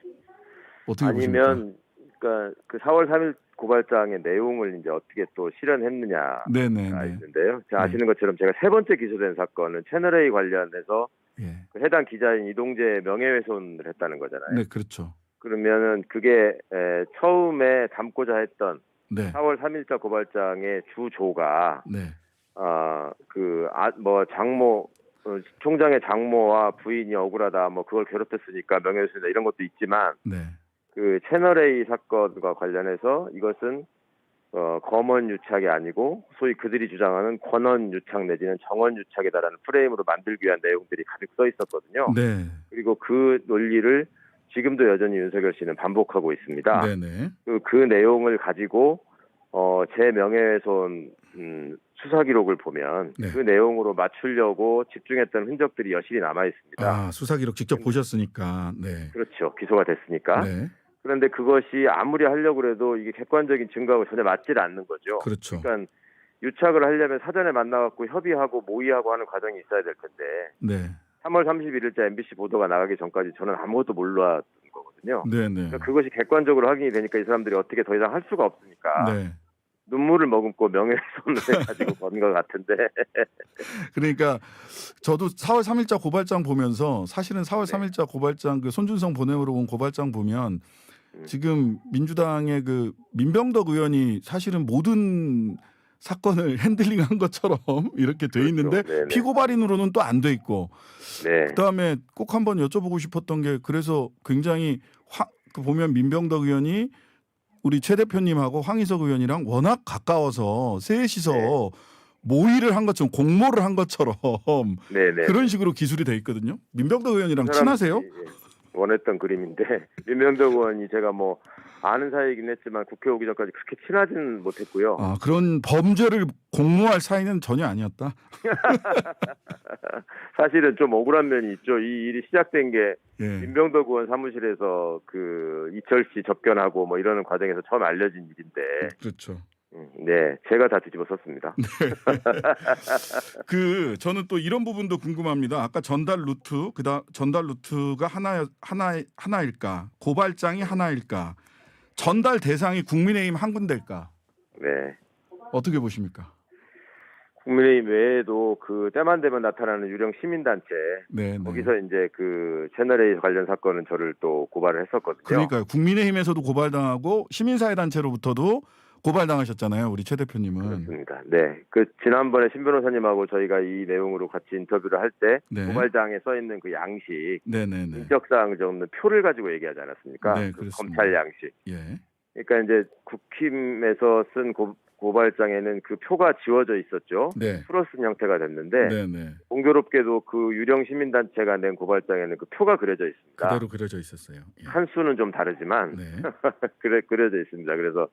어떻게 보십니까? 아니면 그러니까 그 4월 3일 고발장의 내용을 이제 어떻게 또 실현했느냐가 네네네. 있는데요. 자, 아시는 것처럼 제가 세 번째 기소된 사건은 채널A 관련해서 예. 그 해당 기자인 이동재 명예훼손을 했다는 거잖아요. 네, 그렇죠. 그러면은 그게 처음에 담고자 했던 네. 4월 3일자 고발장의 주조가 네. 뭐 장모 총장의 장모와 부인이 억울하다 뭐 그걸 괴롭혔으니까 명예훼손이다 이런 것도 있지만 네. 그 채널A 사건과 관련해서 이것은 검언 유착이 아니고 소위 그들이 주장하는 권언 유착 내지는 정언 유착이다라는 프레임으로 만들기 위한 내용들이 가득 써 있었거든요. 네. 그리고 그 논리를 지금도 여전히 윤석열 씨는 반복하고 있습니다. 네네. 그 내용을 가지고 제 명예훼손 수사 기록을 보면 네. 그 내용으로 맞추려고 집중했던 흔적들이 여실히 남아 있습니다. 아, 수사 기록 직접 보셨으니까. 네. 그렇죠. 기소가 됐으니까. 네. 그런데 그것이 아무리 하려고 해도 이게 객관적인 증거하고 전혀 맞질 않는 거죠. 그렇죠. 그러니까 유착을 하려면 사전에 만나갖고 협의하고 모의하고 하는 과정이 있어야 될 텐데 네. 3월 31일자 MBC 보도가 나가기 전까지 저는 아무것도 몰랐던 거거든요. 네네. 그러니까 그것이 객관적으로 확인이 되니까 이 사람들이 어떻게 더 이상 할 수가 없으니까 네. 눈물을 머금고 명예훼손을 가지고 건 것 같은데. 그러니까 저도 4월 3일자 고발장 보면서 사실은 4월 3일자 고발장 그 손준성 보냄으로 온 고발장 보면 지금 민주당의 그 민병덕 의원이 사실은 모든 사건을 핸들링한 것처럼 이렇게 돼 있는데 네네. 피고발인으로는 또 안 돼 있고 네. 그다음에 꼭 한번 여쭤보고 싶었던 게 그래서 굉장히 그 보면 민병덕 의원이 우리 최 대표님하고 황희석 의원이랑 워낙 가까워서 셋이서 네. 모의를 한 것처럼 공모를 한 것처럼 네네. 그런 식으로 기술이 돼 있거든요. 민병덕 의원이랑 그 사람이 친하세요? 원했던 그림인데 민병덕 의원이 제가 뭐 아는 사이이긴 했지만 국회 오기 전까지 그렇게 친하지는 못했고요. 아, 그런 범죄를 공모할 사이는 전혀 아니었다. 사실은 좀 억울한 면이 있죠. 이 일이 시작된 게 예. 민병덕 의원 사무실에서 그 이철 씨 접견하고 뭐 이러는 과정에서 처음 알려진 일인데, 그렇죠. 네, 제가 다 뒤집어 썼습니다. 저는 또 이런 부분도 궁금합니다. 아까 전달 루트, 전달 루트가 하나일까? 고발장이 하나일까? 전달 대상이 국민의힘 한 군데일까? 네. 어떻게 보십니까? 국민의힘 외에도 그 때만 되면 나타나는 유령 시민단체 네, 네. 거기서 이제 그 채널A 관련 사건은 저를 또 고발을 했었거든요. 그러니까요. 국민의힘에서도 고발당하고 시민사회단체로부터도 고발당하셨잖아요. 우리 최 대표님은. 그렇습니다. 네. 그 지난번에 신 변호사님하고 저희가 이 내용으로 같이 인터뷰를 할 때 네. 고발장에 써 있는 그 양식 네네네. 인적사항 적는 표를 가지고 얘기하지 않았습니까? 네, 그 그렇습니다. 검찰 양식. 예. 그러니까 이제 국힘에서 쓴 고발장에는 그 표가 지워져 있었죠. 네. 풀어 쓴 형태가 됐는데 네네. 공교롭게도 그 유령 시민단체가 낸 고발장에는 그 표가 그려져 있습니다. 그대로 그려져 있었어요. 예. 한 수는 좀 다르지만 네. 그려져 있습니다. 그래서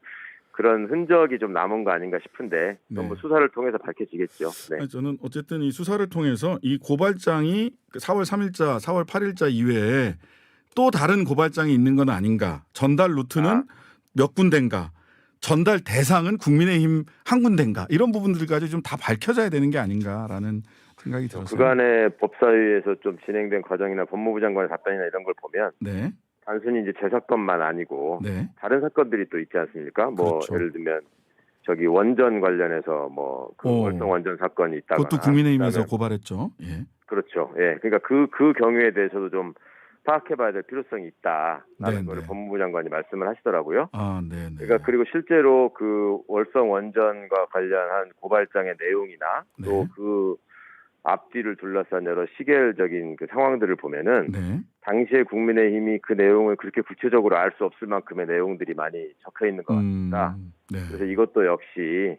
그런 흔적이 좀 남은 거 아닌가 싶은데 네. 전부 수사를 통해서 밝혀지겠죠. 네. 아니, 저는 어쨌든 이 수사를 통해서 이 고발장이 4월 3일자, 4월 8일자 이외에 또 다른 고발장이 있는 건 아닌가. 전달 루트는 몇 군데인가. 전달 대상은 국민의힘 한 군데인가. 이런 부분들까지 좀 다 밝혀져야 되는 게 아닌가라는 생각이 들었어요. 그간의 법사위에서 좀 진행된 과정이나 법무부 장관의 답변이나 이런 걸 보면 네. 단순히 이제 제 사건만 아니고 네. 다른 사건들이 또 있지 않습니까? 뭐 그렇죠. 예를 들면 저기 원전 관련해서 뭐 그 월성 원전 사건이 있다거나 그것도 국민의힘에서 그다음에 고발했죠. 예. 그렇죠. 예. 그러니까 그 경우에 대해서도 좀 파악해봐야 될 필요성이 있다라는 네, 거를 네. 법무부 장관이 말씀을 하시더라고요. 아, 네, 네. 그러니까 그리고 실제로 그 월성 원전과 관련한 고발장의 내용이나 네. 또 그 앞뒤를 둘러싼 여러 시계적인 그 상황들을 보면은 네. 당시에 국민의힘이 그 내용을 그렇게 구체적으로 알 수 없을 만큼의 내용들이 많이 적혀 있는 것 같습니다. 네. 그래서 이것도 역시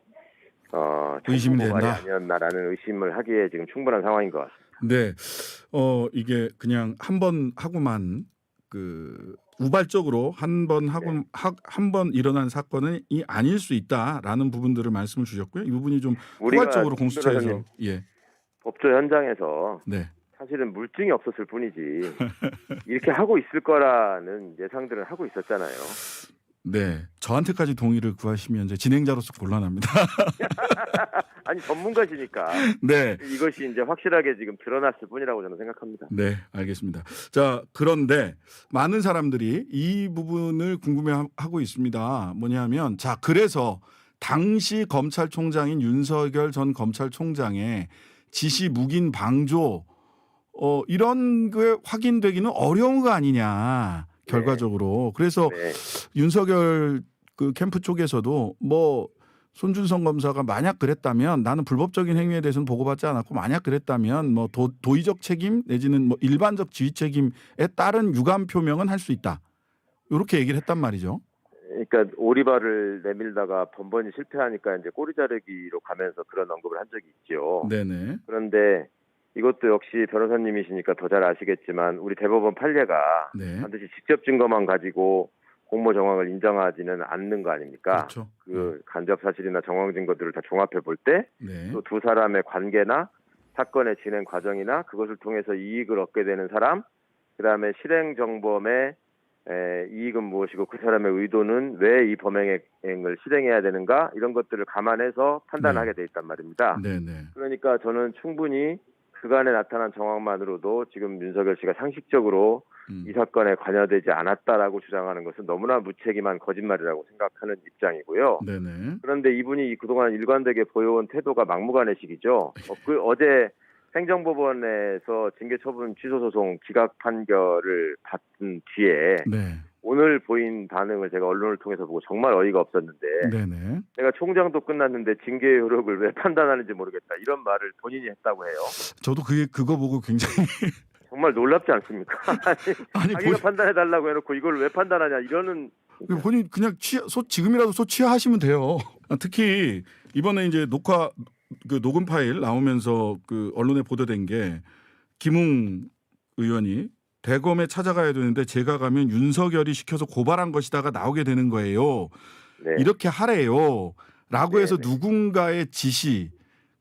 의심이 정보 고발이 된다. 아니었나라는 의심을 하기에 지금 충분한 상황인 것 같습니다. 네. 이게 그냥 한 번 하고만 그 우발적으로 한 번 하고 네. 한 번 일어난 사건이 아닐 수 있다라는 부분들을 말씀을 주셨고요. 이 부분이 좀 우리가 포괄적으로 공수처에서 변호사님, 예. 법조 현장에서 네. 사실은 물증이 없었을 뿐이지 이렇게 하고 있을 거라는 예상들은 하고 있었잖아요. 네, 저한테까지 동의를 구하시면 이제 진행자로서 곤란합니다. 아니 전문가시니까 네, 이것이 이제 확실하게 지금 드러났을 뿐이라고 저는 생각합니다. 네, 알겠습니다. 자, 그런데 많은 사람들이 이 부분을 궁금해하고 있습니다. 뭐냐면, 자, 그래서 당시 검찰총장인 윤석열 전 검찰총장의 지시 묵인 방조 이런 게 확인되기는 어려운 거 아니냐 결과적으로. 그래서 네. 윤석열 그 캠프 쪽에서도 뭐 손준성 검사가 만약 그랬다면 나는 불법적인 행위에 대해서는 보고받지 않았고 만약 그랬다면 뭐 도의적 책임 내지는 뭐 일반적 지휘 책임에 따른 유감 표명은 할 수 있다. 이렇게 얘기를 했단 말이죠. 그러니까 오리발을 내밀다가 번번이 실패하니까 이제 꼬리 자르기로 가면서 그런 언급을 한 적이 있죠. 네네. 그런데 이것도 역시 변호사님이시니까 더 잘 아시겠지만 우리 대법원 판례가 네. 반드시 직접 증거만 가지고 공모 정황을 인정하지는 않는 거 아닙니까? 그렇죠. 그 간접 사실이나 정황 증거들을 다 종합해 볼 때 또 두 네. 사람의 관계나 사건의 진행 과정이나 그것을 통해서 이익을 얻게 되는 사람, 그다음에 실행 정범의 이익은 무엇이고 그 사람의 의도는 왜 이 범행을 실행해야 되는가 이런 것들을 감안해서 판단하게 돼 있단 말입니다. 네네. 그러니까 저는 충분히 그간에 나타난 정황만으로도 지금 윤석열 씨가 상식적으로 이 사건에 관여되지 않았다라고 주장하는 것은 너무나 무책임한 거짓말이라고 생각하는 입장이고요. 네네. 그런데 이분이 그동안 일관되게 보여온 태도가 막무가내식이죠. 어제 행정법원에서 징계처분 취소소송 기각 판결을 받은 뒤에 네. 오늘 보인 반응을 제가 언론을 통해서 보고 정말 어이가 없었는데 네네. 내가 총장도 끝났는데 징계 효력을 왜 판단하는지 모르겠다 이런 말을 본인이 했다고 해요. 저도 그거 보고 굉장히 정말 놀랍지 않습니까? 아니 자기가 판단해달라고 해놓고 이걸 왜 판단하냐 이러는. 본인 그냥 지금이라도 소취하시면 돼요. 특히 이번에 이제 녹음 파일 나오면서 그 언론에 보도된 게 김웅 의원이 대검에 찾아가야 되는데 제가 가면 윤석열이 시켜서 고발한 것이다가 나오게 되는 거예요. 네. 이렇게 하래요. 라고 해서 네. 누군가의 지시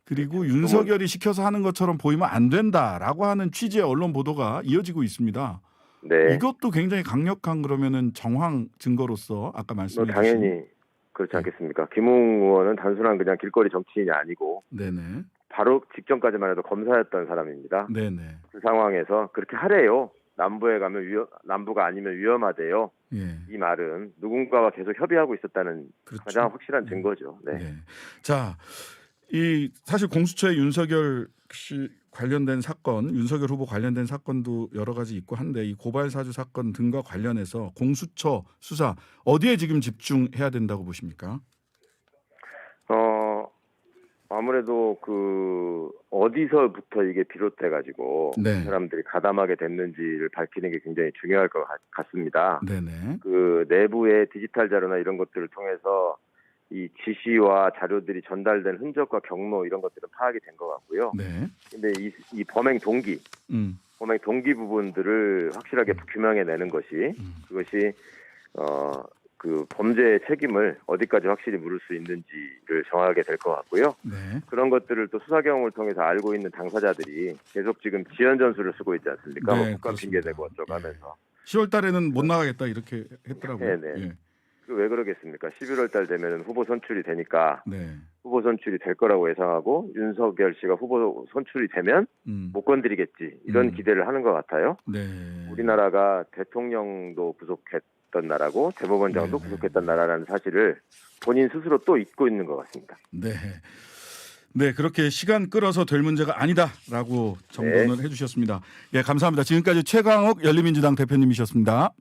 그리고 윤석열이 시켜서 하는 것처럼 보이면 안 된다라고 하는 취지의 언론 보도가 이어지고 있습니다. 네. 이것도 굉장히 강력한 그러면은 정황 증거로서 아까 말씀해 주신 당연히 그렇지 않겠습니까? 김웅 의원은 단순한 그냥 길거리 정치인이 아니고 네네. 바로 직전까지만 해도 검사였던 사람입니다. 네네. 그 상황에서 그렇게 하래요. 남부에 가면 남부가 아니면 위험하대요. 예. 이 말은 누군가와 계속 협의하고 있었다는 그렇죠. 가장 확실한 증거죠. 네. 네. 자, 이 사실 공수처에 윤석열 씨 관련된 사건, 윤석열 후보 관련된 사건도 여러 가지 있고 한데 이 고발 사주 사건 등과 관련해서 공수처 수사 어디에 지금 집중해야 된다고 보십니까? 아무래도 어디서부터 이게 비롯돼 가지고 네. 사람들이 가담하게 됐는지를 밝히는 게 굉장히 중요할 것 같습니다. 네네. 그 내부의 디지털 자료나 이런 것들을 통해서 이 지시와 자료들이 전달된 흔적과 경로 이런 것들은 파악이 된 것 같고요. 네. 근데 이 범행 동기 부분들을 확실하게 규명해내는 것이 그것이 그 범죄의 책임을 어디까지 확실히 물을 수 있는지를 정하게 될 것 같고요. 네. 그런 것들을 또 수사 경험을 통해서 알고 있는 당사자들이 계속 지금 지연 전술을 쓰고 있지 않습니까? 네, 국가 핑계 대고 어쩌고 하면서. 10월 달에는 못 나가겠다 이렇게 했더라고요. 네네. 예. 왜 그러겠습니까? 11월 달 되면 후보 선출이 되니까 네. 후보 선출이 될 거라고 예상하고 윤석열 씨가 후보 선출이 되면 못 건드리겠지 이런 기대를 하는 것 같아요. 네. 우리나라가 대통령도 구속했던 나라고 대법원장도 구속했던 나라라는 사실을 본인 스스로 또 잊고 있는 것 같습니다. 네. 네, 그렇게 시간 끌어서 될 문제가 아니다라고 정돈을 해주셨습니다. 예, 감사합니다. 지금까지 최광욱 열린민주당 대표님이셨습니다.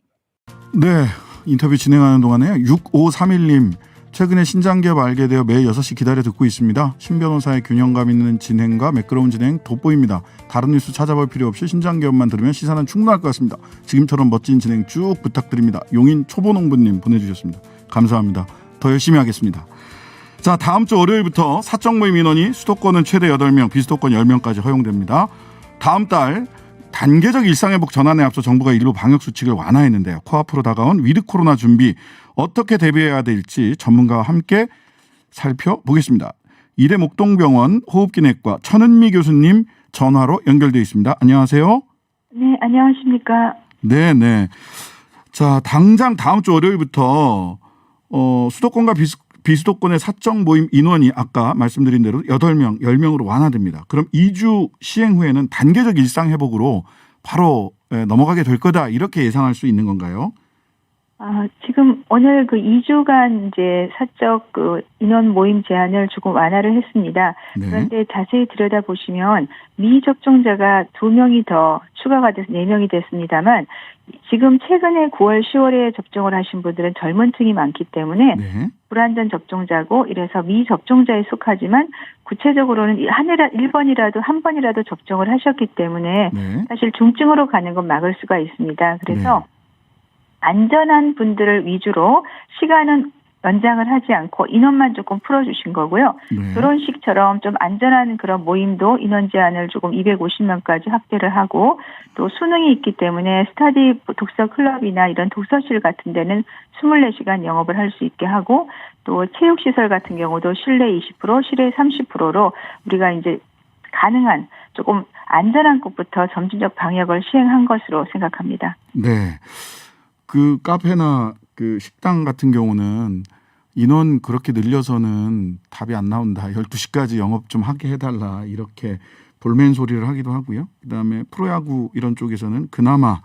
네, 인터뷰 진행하는 동안에 6531님 최근에 신장기업 알게 되어 매일 6시 기다려 듣고 있습니다. 신 변호사의 균형감 있는 진행과 매끄러운 진행 돋보입니다. 다른 뉴스 찾아볼 필요 없이 신장기업만 들으면 시사는 충분할 것 같습니다. 지금처럼 멋진 진행 쭉 부탁드립니다. 용인 초보농부님 보내주셨습니다. 감사합니다. 더 열심히 하겠습니다. 자, 다음 주 월요일부터 사적 모임 인원이 수도권은 최대 8명, 비수도권 10명까지 허용됩니다. 다음 달 단계적 일상회복 전환에 앞서 정부가 일부 방역수칙을 완화했는데요. 코앞으로 다가온 위드 코로나 준비 어떻게 대비해야 될지 전문가와 함께 살펴보겠습니다. 이대 목동병원 호흡기내과 천은미 교수님 전화로 연결돼 있습니다. 안녕하세요. 네, 안녕하십니까. 네네. 자, 당장 다음 주 월요일부터 수도권과 비수도권의 사적 모임 인원이 아까 말씀드린 대로 8명, 10명으로 완화됩니다. 그럼 2주 시행 후에는 단계적 일상 회복으로 바로 넘어가게 될 거다 이렇게 예상할 수 있는 건가요? 지금 오늘 그 2주간 이제 사적 인원 모임 제한을 조금 완화를 했습니다. 네. 그런데 자세히 들여다보시면 미접종자가 2명이 더 추가가 돼서 4명이 됐습니다만 지금 최근에 9월, 10월에 접종을 하신 분들은 젊은 층이 많기 때문에 네. 불완전 접종자고 이래서 미접종자에 속하지만 구체적으로는 1번이라도 한 번이라도 접종을 하셨기 때문에 네. 사실 중증으로 가는 건 막을 수가 있습니다. 그래서 안전한 분들을 위주로 시간은 연장을 하지 않고 인원만 조금 풀어주신 거고요. 네. 결혼식처럼 좀 안전한 그런 모임도 인원 제한을 조금 250명까지 확대를 하고 또 수능이 있기 때문에 스터디 독서 클럽이나 이런 독서실 같은 데는 24시간 영업을 할 수 있게 하고 또 체육시설 같은 경우도 실내 20%, 실외 30%로 우리가 이제 가능한 조금 안전한 곳부터 점진적 방역을 시행한 것으로 생각합니다. 네. 그 카페나 그 식당 같은 경우는 인원 그렇게 늘려서는 답이 안 나온다. 12시까지 영업 좀 하게 해달라. 이렇게 볼멘 소리를 하기도 하고요. 그다음에 프로야구 이런 쪽에서는 그나마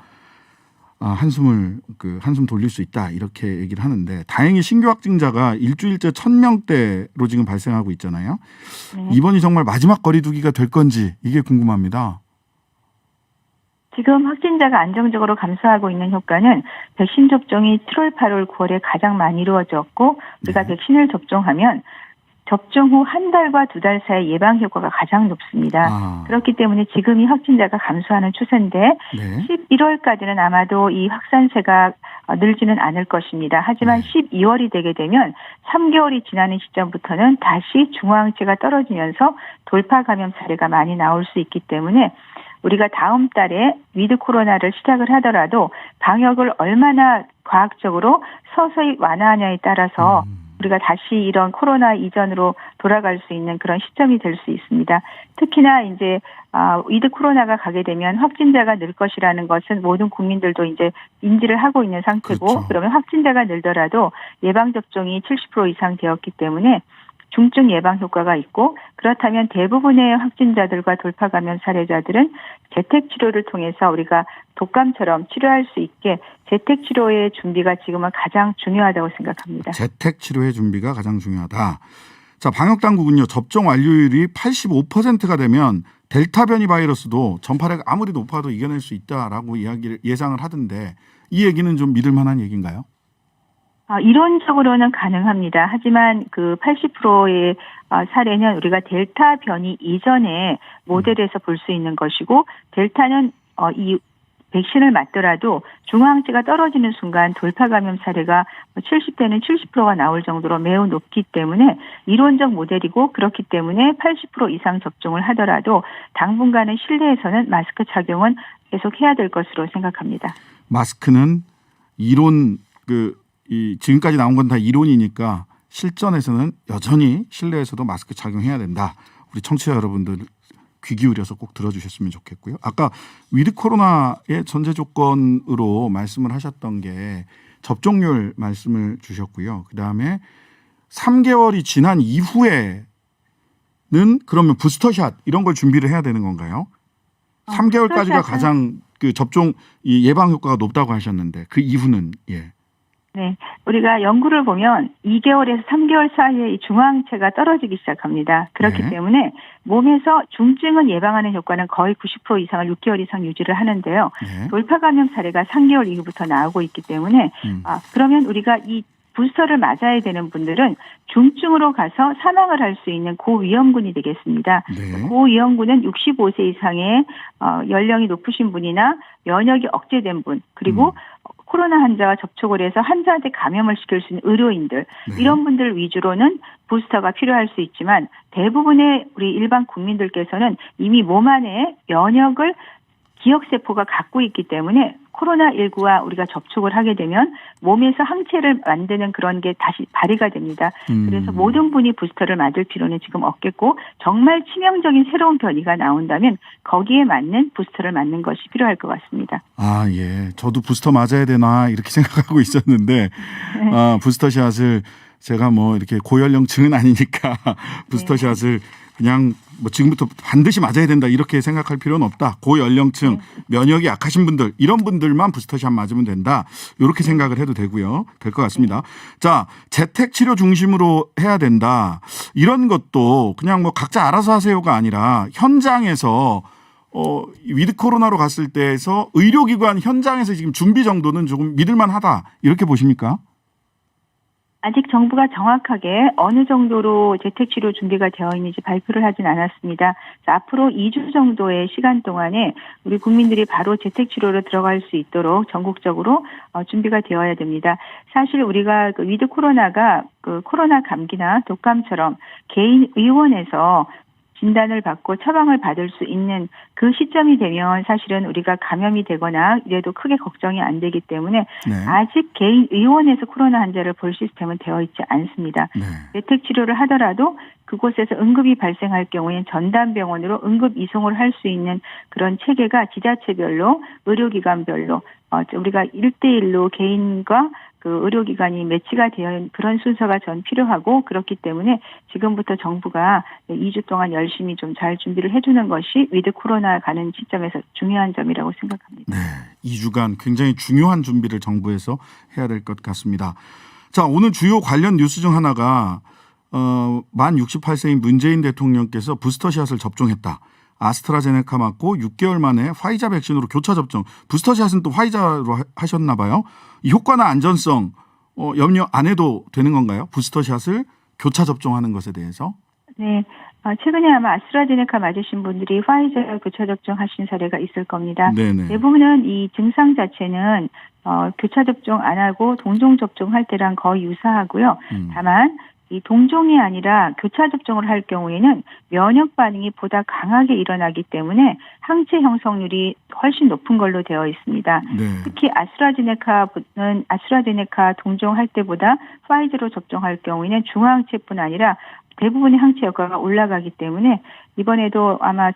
한숨 돌릴 수 있다. 이렇게 얘기를 하는데 다행히 신규 확진자가 일주일째 1,000명대로 지금 발생하고 있잖아요. 네. 이번이 정말 마지막 거리두기가 될 건지 이게 궁금합니다. 지금 확진자가 안정적으로 감소하고 있는 효과는 백신 접종이 7월, 8월, 9월에 가장 많이 이루어졌고 우리가 백신을 접종하면 접종 후 한 달과 2달 사이 예방 효과가 가장 높습니다. 그렇기 때문에 지금이 확진자가 감소하는 추세인데 네. 11월까지는 아마도 이 확산세가 늘지는 않을 것입니다. 하지만 12월이 되게 되면 3개월이 지나는 시점부터는 다시 중화항체가 떨어지면서 돌파 감염 사례가 많이 나올 수 있기 때문에 우리가 다음 달에 위드 코로나를 시작을 하더라도 방역을 얼마나 과학적으로 서서히 완화하냐에 따라서 우리가 다시 이런 코로나 이전으로 돌아갈 수 있는 그런 시점이 될 수 있습니다. 특히나 이제 위드 코로나가 가게 되면 확진자가 늘 것이라는 것은 모든 국민들도 이제 인지를 하고 있는 상태고 그렇죠. 그러면 확진자가 늘더라도 예방 접종이 70% 이상 되었기 때문에 중증 예방 효과가 있고 그렇다면 대부분의 확진자들과 돌파 감염 사례자들은 재택 치료를 통해서 우리가 독감처럼 치료할 수 있게 재택 치료의 준비가 지금은 가장 중요하다고 생각합니다. 재택 치료의 준비가 가장 중요하다. 자, 방역 당국은요. 접종 완료율이 85%가 되면 델타 변이 바이러스도 전파력 아무리 높아도 이겨낼 수 있다라고 예상을 하던데 이 얘기는 좀 믿을 만한 얘기인가요? 이론적으로는 가능합니다. 하지만 그 80%의 사례는 우리가 델타 변이 이전에 모델에서 볼 수 있는 것이고 델타는 이 백신을 맞더라도 중화항체가 떨어지는 순간 돌파 감염 사례가 70대는 70%가 나올 정도로 매우 높기 때문에 이론적 모델이고 그렇기 때문에 80% 이상 접종을 하더라도 당분간은 실내에서는 마스크 착용은 계속 해야 될 것으로 생각합니다. 마스크는 이론 지금까지 나온 건 다 이론이니까 실전에서는 여전히 실내에서도 마스크 착용해야 된다. 우리 청취자 여러분들 귀 기울여서 꼭 들어주셨으면 좋겠고요. 아까 위드 코로나의 전제 조건으로 말씀을 하셨던 게 접종률 말씀을 주셨고요. 그다음에 3개월이 지난 이후에는 그러면 부스터샷 이런 걸 준비를 해야 되는 건가요? 3개월까지가 가장 그 접종 예방 효과가 높다고 하셨는데 그 이후는 네, 우리가 연구를 보면 2개월에서 3개월 사이에 이 중화항체가 떨어지기 시작합니다. 그렇기 때문에 몸에서 중증을 예방하는 효과는 거의 90% 이상을 6개월 이상 유지를 하는데요. 돌파 감염 사례가 3개월 이후부터 나오고 있기 때문에 그러면 우리가 이 부스터를 맞아야 되는 분들은 중증으로 가서 사망을 할 수 있는 고위험군이 되겠습니다. 고위험군은 65세 이상의 연령이 높으신 분이나 면역이 억제된 분 그리고 코로나 환자와 접촉을 해서 환자한테 감염을 시킬 수 있는 의료인들 이런 분들 위주로는 부스터가 필요할 수 있지만 대부분의 우리 일반 국민들께서는 이미 몸 안에 면역을 기억세포가 갖고 있기 때문에 코로나19와 우리가 접촉을 하게 되면 몸에서 항체를 만드는 그런 게 다시 발휘가 됩니다. 그래서 모든 분이 부스터를 맞을 필요는 지금 없겠고 정말 치명적인 새로운 변이가 나온다면 거기에 맞는 부스터를 맞는 것이 필요할 것 같습니다. 아, 예. 저도 부스터 맞아야 되나 이렇게 생각하고 있었는데 부스터샷을 제가 뭐 이렇게 고연령층은 아니니까 부스터샷을 그냥 뭐 지금부터 반드시 맞아야 된다 이렇게 생각할 필요는 없다. 고연령층 면역이 약하신 분들 이런 분들만 부스터샷 맞으면 된다. 이렇게 생각을 해도 되고요. 될 것 같습니다. 자, 재택 치료 중심으로 해야 된다. 이런 것도 그냥 뭐 각자 알아서 하세요가 아니라 현장에서 위드 코로나로 갔을 때에서 의료기관 현장에서 지금 준비 정도는 조금 믿을만하다. 이렇게 보십니까? 아직 정부가 정확하게 어느 정도로 재택치료 준비가 되어 있는지 발표를 하진 않았습니다. 앞으로 2주 정도의 시간 동안에 우리 국민들이 바로 재택치료로 들어갈 수 있도록 전국적으로 준비가 되어야 됩니다. 사실 우리가 위드 코로나가 코로나 감기나 독감처럼 개인 의원에서 진단을 받고 처방을 받을 수 있는 그 시점이 되면 사실은 우리가 감염이 되거나 이래도 크게 걱정이 안 되기 때문에 아직 개인 의원에서 코로나 환자를 볼 시스템은 되어 있지 않습니다. 재택치료를 하더라도 그곳에서 응급이 발생할 경우에는 전담병원으로 응급 이송을 할 수 있는 그런 체계가 지자체별로 의료기관별로 우리가 1대1로 개인과 그 의료기관이 매치가 되어 있는 그런 순서가 전 필요하고 그렇기 때문에 지금부터 정부가 2주 동안 열심히 좀 잘 준비를 해주는 것이 위드 코로나 가는 시점에서 중요한 점이라고 생각합니다. 네, 2주간 굉장히 중요한 준비를 정부에서 해야 될 것 같습니다. 자, 오늘 주요 관련 뉴스 중 하나가 만 68세인 문재인 대통령께서 부스터샷을 접종했다. 아스트라제네카 맞고 6개월 만에 화이자 백신으로 교차 접종. 부스터샷은 또 화이자로 하셨나 봐요. 이 효과나 안전성 염려 안 해도 되는 건가요? 부스터샷을 교차 접종하는 것에 대해서? 네. 최근에 아마 아스트라제네카 맞으신 분들이 화이자 교차 접종하신 사례가 있을 겁니다. 네네. 대부분은 이 증상 자체는 교차 접종 안 하고 동종 접종할 때랑 거의 유사하고요. 다만 이 동종이 아니라 교차 접종을 할 경우에는 면역 반응이 보다 강하게 일어나기 때문에 항체 형성률이 훨씬 높은 걸로 되어 있습니다. 네. 특히 아스트라제네카는 아스트라제네카 동종할 때보다 화이자로 접종할 경우에는 중화항체뿐 아니라 대부분의 항체 효과가 올라가기 때문에 이번에도 아마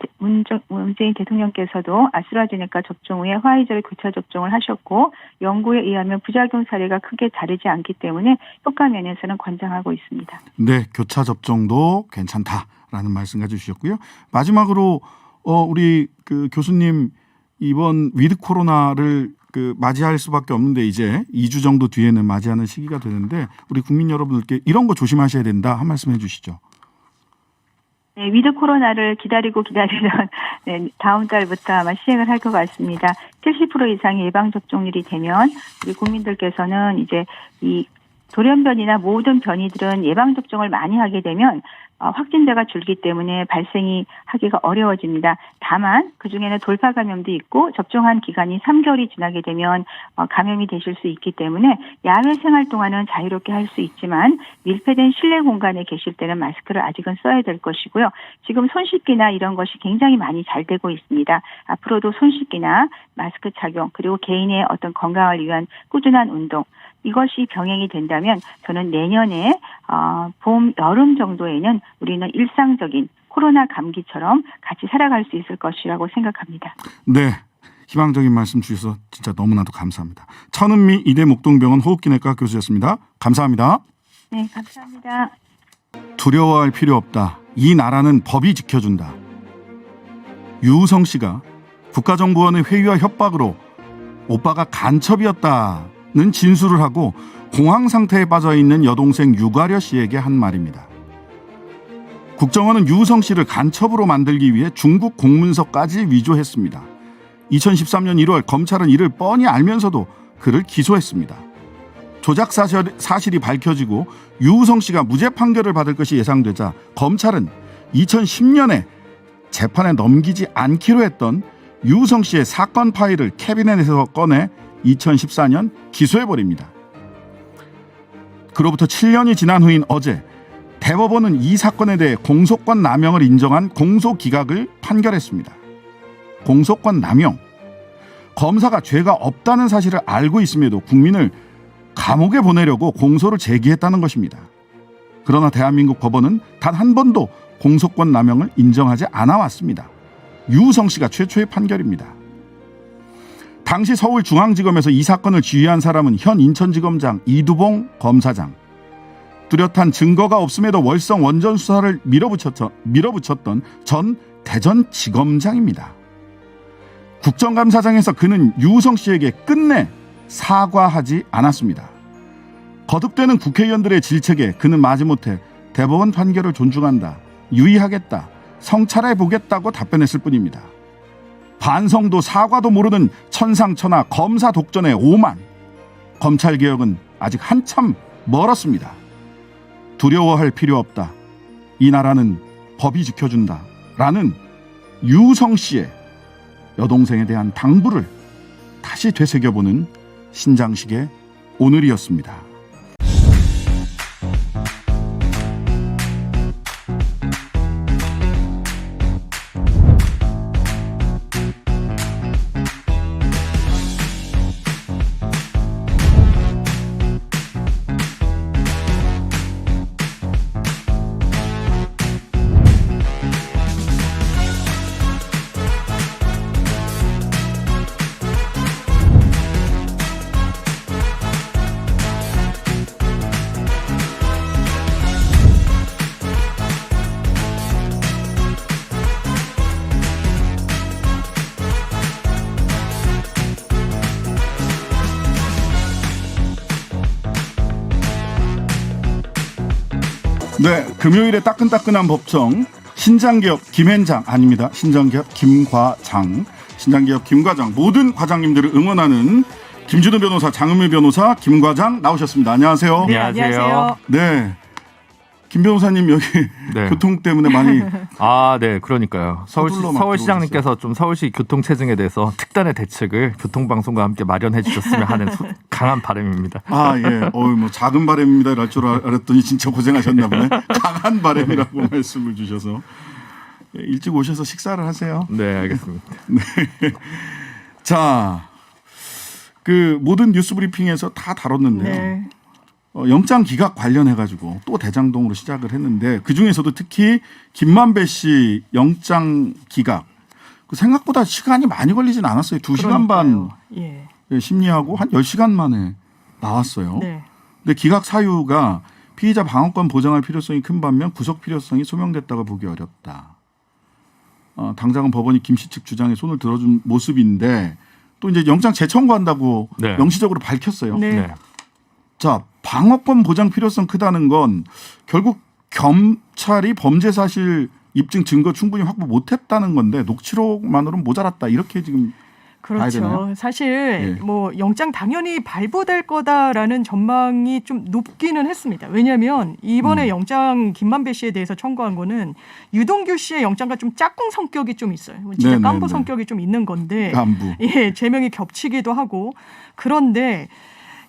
문재인 대통령께서도 아스트라제네카 접종 후에 화이자를 교차 접종을 하셨고 연구에 의하면 부작용 사례가 크게 다르지 않기 때문에 효과 면에서는 권장하고 있습니다. 네, 교차 접종도 괜찮다라는 말씀 해주셨고요. 마지막으로 우리 그 교수님 이번 위드 코로나를 맞이할 수밖에 없는데 이제 2주 정도 뒤에는 맞이하는 시기가 되는데 우리 국민 여러분들께 이런 거 조심하셔야 된다 한 말씀 해주시죠. 네, 위드 코로나를 기다리던 다음 달부터 아마 시행을 할 것 같습니다. 70% 이상의 예방접종률이 되면 우리 국민들께서는 이제 이 돌연변이나 모든 변이들은 예방접종을 많이 하게 되면 확진자가 줄기 때문에 발생이 하기가 어려워집니다. 다만 그중에는 돌파 감염도 있고 접종한 기간이 3개월이 지나게 되면 감염이 되실 수 있기 때문에 야외 생활 동안은 자유롭게 할 수 있지만 밀폐된 실내 공간에 계실 때는 마스크를 아직은 써야 될 것이고요. 지금 손 씻기나 이런 것이 굉장히 많이 잘 되고 있습니다. 앞으로도 손 씻기나 마스크 착용 그리고 개인의 어떤 건강을 위한 꾸준한 운동 이것이 병행이 된다면 저는 내년에 봄, 여름 정도에는 우리는 일상적인 코로나 감기처럼 같이 살아갈 수 있을 것이라고 생각합니다. 네. 희망적인 말씀 주셔서 진짜 너무나도 감사합니다. 천은미 이대 목동병원 호흡기내과 교수였습니다. 감사합니다. 네, 감사합니다. 두려워할 필요 없다. 이 나라는 법이 지켜준다. 유우성 씨가 국가정보원의 회유와 협박으로 오빠가 간첩이었다는 진술을 하고 공황 상태에 빠져 있는 여동생 유가려 씨에게 한 말입니다. 국정원은 유우성 씨를 간첩으로 만들기 위해 중국 공문서까지 위조했습니다. 2013년 1월 검찰은 이를 뻔히 알면서도 그를 기소했습니다. 조작 사실이 밝혀지고 유우성 씨가 무죄 판결을 받을 것이 예상되자 검찰은 2010년에 재판에 넘기지 않기로 했던 유우성 씨의 사건 파일을 캐비넷에서 꺼내 2014년 기소해버립니다. 그로부터 7년이 지난 후인 어제 대법원은 이 사건에 대해 공소권 남용을 인정한 공소기각을 판결했습니다. 공소권 남용. 검사가 죄가 없다는 사실을 알고 있음에도 국민을 감옥에 보내려고 공소를 제기했다는 것입니다. 그러나 대한민국 법원은 단 한 번도 공소권 남용을 인정하지 않아 왔습니다. 유우성 씨가 최초의 판결입니다. 당시 서울중앙지검에서 이 사건을 지휘한 사람은 현 인천지검장 이두봉 검사장. 뚜렷한 증거가 없음에도 월성 원전 수사를 밀어붙였던 전 대전지검장입니다. 국정감사장에서 그는 유우성 씨에게 끝내 사과하지 않았습니다. 거듭되는 국회의원들의 질책에 그는 마지못해 대법원 판결을 존중한다, 유의하겠다, 성찰해보겠다고 답변했을 뿐입니다. 반성도 사과도 모르는 천상천하 검사 독전의 오만. 검찰개혁은 아직 한참 멀었습니다. 두려워할 필요 없다. 이 나라는 법이 지켜준다. 라는 유우성 씨의 여동생에 대한 당부를 다시 되새겨보는 신장식의 오늘이었습니다. 네, 금요일에 따끈따끈한 법정 신장개혁 김현장 아닙니다. 신장개혁 김과장, 신장개혁 김과장 모든 과장님들을 응원하는 김준우 변호사, 장은미 변호사, 김과장 나오셨습니다. 안녕하세요. 네, 안녕하세요. 네, 김 변호사님 여기 네. 교통 때문에 많이 아, 네, 그러니까요. 서둘러 막 서울시장님께서 좀 서울시 교통 체증에 대해서 특단의 대책을 교통방송과 함께 마련해 주셨으면 하는 강한 바람입니다. 아, 예. 뭐 작은 바람입니다. 이럴 줄 알았더니 진짜 고생하셨나 보네. 강한 바람이라고 말씀을 주셔서 일찍 오셔서 식사를 하세요. 네, 알겠습니다. 자, 그 모든 뉴스 브리핑에서 다 다뤘는데요. 네. 영장 기각 관련해 가지고 또 대장동으로 시작을 했는데 그 중에서도 특히 김만배 씨 영장 기각 그 생각보다 시간이 많이 걸리진 않았어요. 2시간 반 예. 심리하고 한 10시간 만에 나왔어요. 네. 근데 기각 사유가 피의자 방어권 보장할 필요성이 큰 반면 구속 필요성이 소명됐다고 보기 어렵다. 당장은 법원이 김 씨 측 주장에 손을 들어준 모습인데 또 이제 영장 재청구한다고 네. 명시적으로 밝혔어요. 네. 네. 자, 방어권 보장 필요성 크다는 건 결국 검찰이 범죄 사실 입증 증거 충분히 확보 못했다는 건데 녹취록만으로는 모자랐다 이렇게 지금 봐야 되나요? 그렇죠. 사실 예. 뭐 영장 당연히 발부될 거다라는 전망이 좀 높기는 했습니다. 왜냐하면 이번에 영장 김만배 씨에 대해서 청구한 거는 유동규 씨의 영장과 좀 짝꿍 성격이 좀 있어요. 진짜 네네네. 깐부 성격이 좀 있는 건데 간부. 예, 제명이 겹치기도 하고 그런데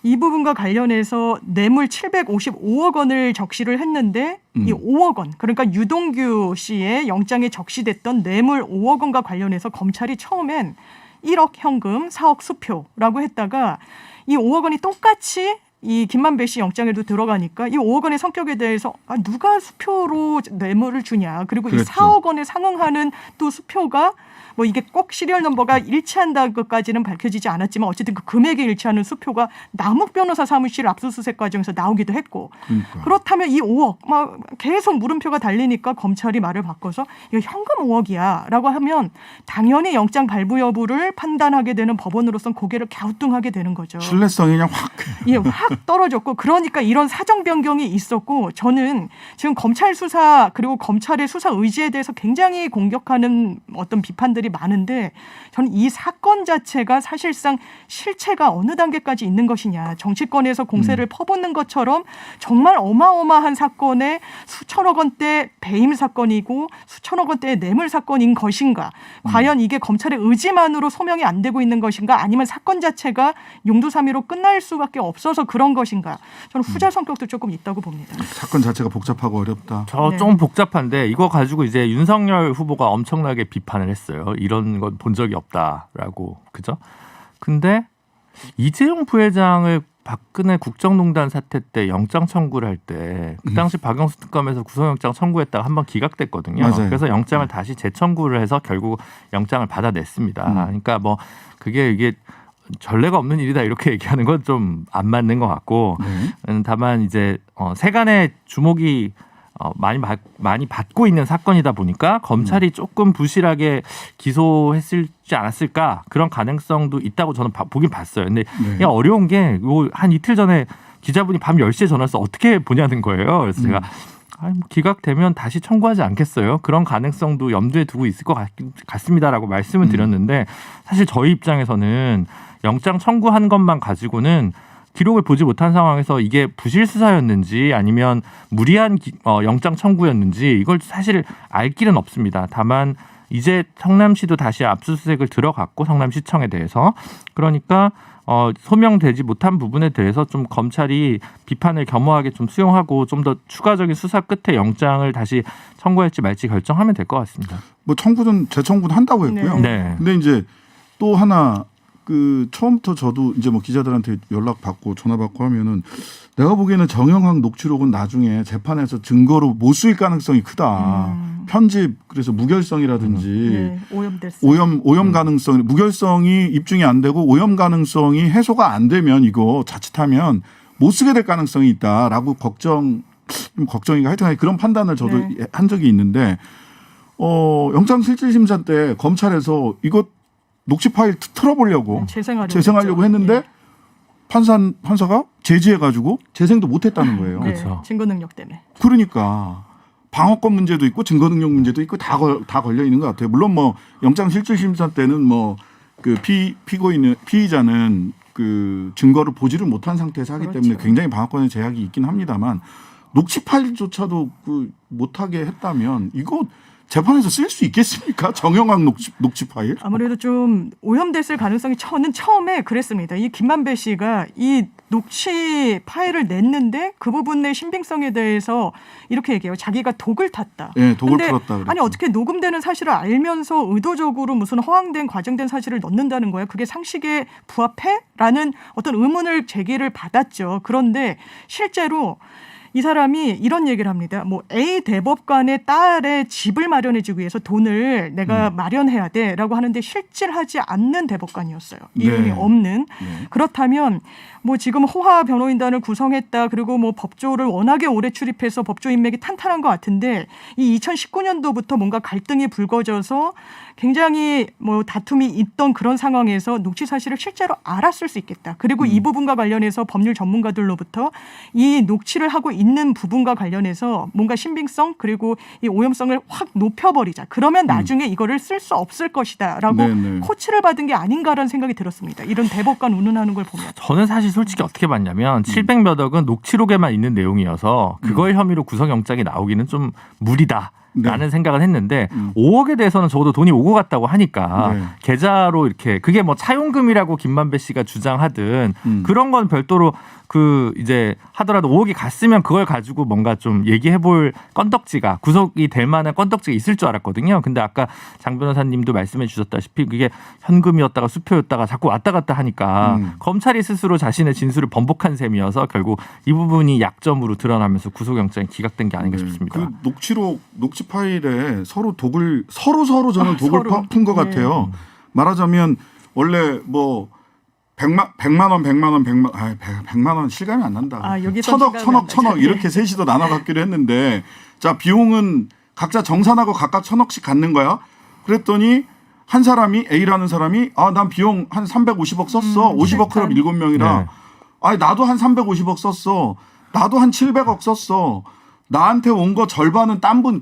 이 부분과 관련해서 뇌물 755억 원을 적시를 했는데 이 5억 원 그러니까 유동규 씨의 영장에 적시됐던 뇌물 5억 원과 관련해서 검찰이 처음엔 1억 현금 4억 수표라고 했다가 이 5억 원이 똑같이 이 김만배 씨 영장에도 들어가니까 이 5억 원의 성격에 대해서 누가 수표로 뇌물을 주냐 그리고 그렇죠. 이 4억 원에 상응하는 또 수표가 뭐 이게 꼭 시리얼 넘버가 일치한다는 것까지는 밝혀지지 않았지만 어쨌든 그 금액이 일치하는 수표가 남욱 변호사 사무실 압수수색 과정에서 나오기도 했고 그러니까. 그렇다면 이 5억 막 계속 물음표가 달리니까 검찰이 말을 바꿔서 이거 현금 5억이야라고 하면 당연히 영장 발부 여부를 판단하게 되는 법원으로서는 고개를 갸우뚱하게 되는 거죠. 신뢰성이 그냥 확. 예, 확 떨어졌고 그러니까 이런 사정 변경이 있었고 저는 지금 검찰 수사 그리고 검찰의 수사 의지에 대해서 굉장히 공격하는 어떤 비판들이 많은데 저는 이 사건 자체가 사실상 실체가 어느 단계까지 있는 것이냐 정치권에서 공세를 퍼붓는 것처럼 정말 어마어마한 사건에 수천억 원대 배임 사건이고 수천억 원대의 뇌물 사건인 것인가 과연 이게 검찰의 의지만으로 소명이 안 되고 있는 것인가 아니면 사건 자체가 용두사미로 끝날 수밖에 없어서 그런 것인가 저는 후자 성격도 조금 있다고 봅니다. 사건 자체가 복잡하고 어렵다. 저 네. 좀 복잡한데 이거 가지고 이제 윤석열 후보가 엄청나게 비판을 했어요. 이런 건 본 적이 없다라고 그죠? 근데 이재용 부회장을 박근혜 국정농단 사태 때 영장 청구를 할 때 그 당시 박영수 특검에서 구속영장 청구했다가 한번 기각됐거든요. 맞아요. 그래서 영장을 다시 재청구를 해서 결국 영장을 받아냈습니다. 그러니까 뭐 이게 전례가 없는 일이다 이렇게 얘기하는 건 좀 안 맞는 것 같고 다만 이제 세간의 주목이 많이 받고 있는 사건이다 보니까 검찰이 조금 부실하게 기소했을지 않았을까 그런 가능성도 있다고 저는 보긴 봤어요. 근데 그냥 어려운 게 한 이틀 전에 기자분이 밤 10시에 전화해서 어떻게 보냐는 거예요. 그래서 제가 기각되면 다시 청구하지 않겠어요. 그런 가능성도 염두에 두고 있을 것 같습니다라고 말씀을 드렸는데 사실 저희 입장에서는 영장 청구한 것만 가지고는 기록을 보지 못한 상황에서 이게 부실 수사였는지 아니면 무리한 영장 청구였는지 이걸 사실 알 길은 없습니다. 다만 이제 성남시도 다시 압수수색을 들어갔고 성남시청에 대해서 그러니까 소명되지 못한 부분에 대해서 좀 검찰이 비판을 겸허하게 좀 수용하고 좀 더 추가적인 수사 끝에 영장을 다시 청구할지 말지 결정하면 될 것 같습니다. 뭐 청구는 재청구는 한다고 했고요. 네. 근데 이제 또 하나 처음부터 저도 이제 뭐 기자들한테 연락 받고 전화 받고 하면은 내가 보기에는 정영학 녹취록은 나중에 재판에서 증거로 못 쓰일 가능성이 크다. 편집 그래서 무결성이라든지 네, 오염됐어요. 오염 가능성, 무결성이 입증이 안 되고 오염 가능성이 해소가 안 되면 이거 자칫하면 못 쓰게 될 가능성이 있다라고 걱정인가 하여튼 그런 판단을 저도 한 적이 있는데 영장실질심사 때 검찰에서 이거 녹취 파일 틀어보려고 재생하려고 했는데 판사가 제지해가지고 재생도 못했다는 거예요. 네, 그렇죠. 증거 능력 때문에. 그러니까 방어권 문제도 있고 증거 능력 문제도 있고 다 걸려 있는 것 같아요. 물론 뭐 영장실질심사 때는 뭐 그 피의자는 그 증거를 보지를 못한 상태에서 하기 때문에 굉장히 방어권의 제약이 있긴 합니다만 녹취 파일조차도 못하게 했다면 이거 재판에서 쓸 수 있겠습니까? 정영학 녹취 파일? 아무래도 좀 오염됐을 가능성이 저는 처음에 그랬습니다. 이 김만배 씨가 이 녹취 파일을 냈는데 그 부분의 신빙성에 대해서 이렇게 얘기해요. 자기가 독을 탔다. 네, 독을 풀었다. 아니 어떻게 녹음되는 사실을 알면서 의도적으로 무슨 허황된 과정된 사실을 넣는다는 거야. 그게 상식에 부합해? 라는 어떤 의문을 제기를 받았죠. 그런데 실제로 이 사람이 이런 얘기를 합니다. 뭐 A 대법관의 딸의 집을 마련해주기 위해서 돈을 내가 마련해야 돼라고 하는데 실질하지 않는 대법관이었어요. 이름이 없는. 그렇다면 뭐 지금 호화 변호인단을 구성했다. 그리고 뭐 법조를 워낙에 오래 출입해서 법조 인맥이 탄탄한 것 같은데 이 2019년도부터 뭔가 갈등이 불거져서 굉장히 뭐 다툼이 있던 그런 상황에서 녹취 사실을 실제로 알았을 수 있겠다. 그리고 이 부분과 관련해서 법률 전문가들로부터 이 녹취를 하고 있는 부분과 관련해서 뭔가 신빙성 그리고 이 오염성을 확 높여버리자. 그러면 나중에 이거를 쓸 수 없을 것이다라고 코치를 받은 게 아닌가라는 생각이 들었습니다. 이런 대법관 운운하는 걸 보면. 저는 사실 솔직히 어떻게 봤냐면 700몇 억은 녹취록에만 있는 내용이어서 그걸 혐의로 구속영장이 나오기는 좀 무리다. 라는 생각을 했는데 5억에 대해서는 적어도 돈이 오고 갔다고 하니까 계좌로 이렇게 그게 뭐 차용금이라고 김만배 씨가 주장하든 그런 건 별도로 이제 하더라도 5억이 갔으면 그걸 가지고 뭔가 좀 얘기해볼 건덕지가 구속이 될 만한 건덕지가 있을 줄 알았거든요. 근데 아까 장 변호사님도 말씀해 주셨다시피 그게 현금이었다가 수표였다가 자꾸 왔다 갔다 하니까 검찰이 스스로 자신의 진술을 번복한 셈이어서 결국 이 부분이 약점으로 드러나면서 구속영장이 기각된 게 아닌가 싶습니다. 그 녹취 파일에 서로 저는 독을 푼 것 같아요. 말하자면 원래 뭐 100만 원 실감이 안 난다. 천억 이렇게 셋이서 나눠 갖기로 했는데 자 비용은 각자 정산하고 각각 1,000억씩 갖는 거야. 그랬더니 한 사람이 A라는 사람이 난 비용 한 350억 썼어. 50억 클럽 7명이라. 나도 한 350억 썼어. 나도 한 700억 썼어. 나한테 온 거 절반은 딴 분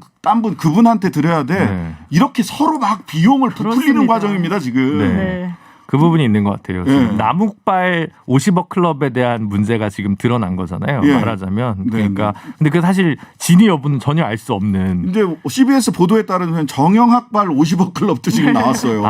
그분한테 드려야 돼. 이렇게 서로 막 비용을 부풀리는 과정입니다 지금. 그 부분이 있는 것 같아요. 남욱발 50억 클럽에 대한 문제가 지금 드러난 거잖아요. 말하자면. 그러니까 근데 그 사실 진위 여부는 전혀 알 수 없는. 근데 CBS 보도에 따르면 정영학발 50억 클럽도 지금 나왔어요.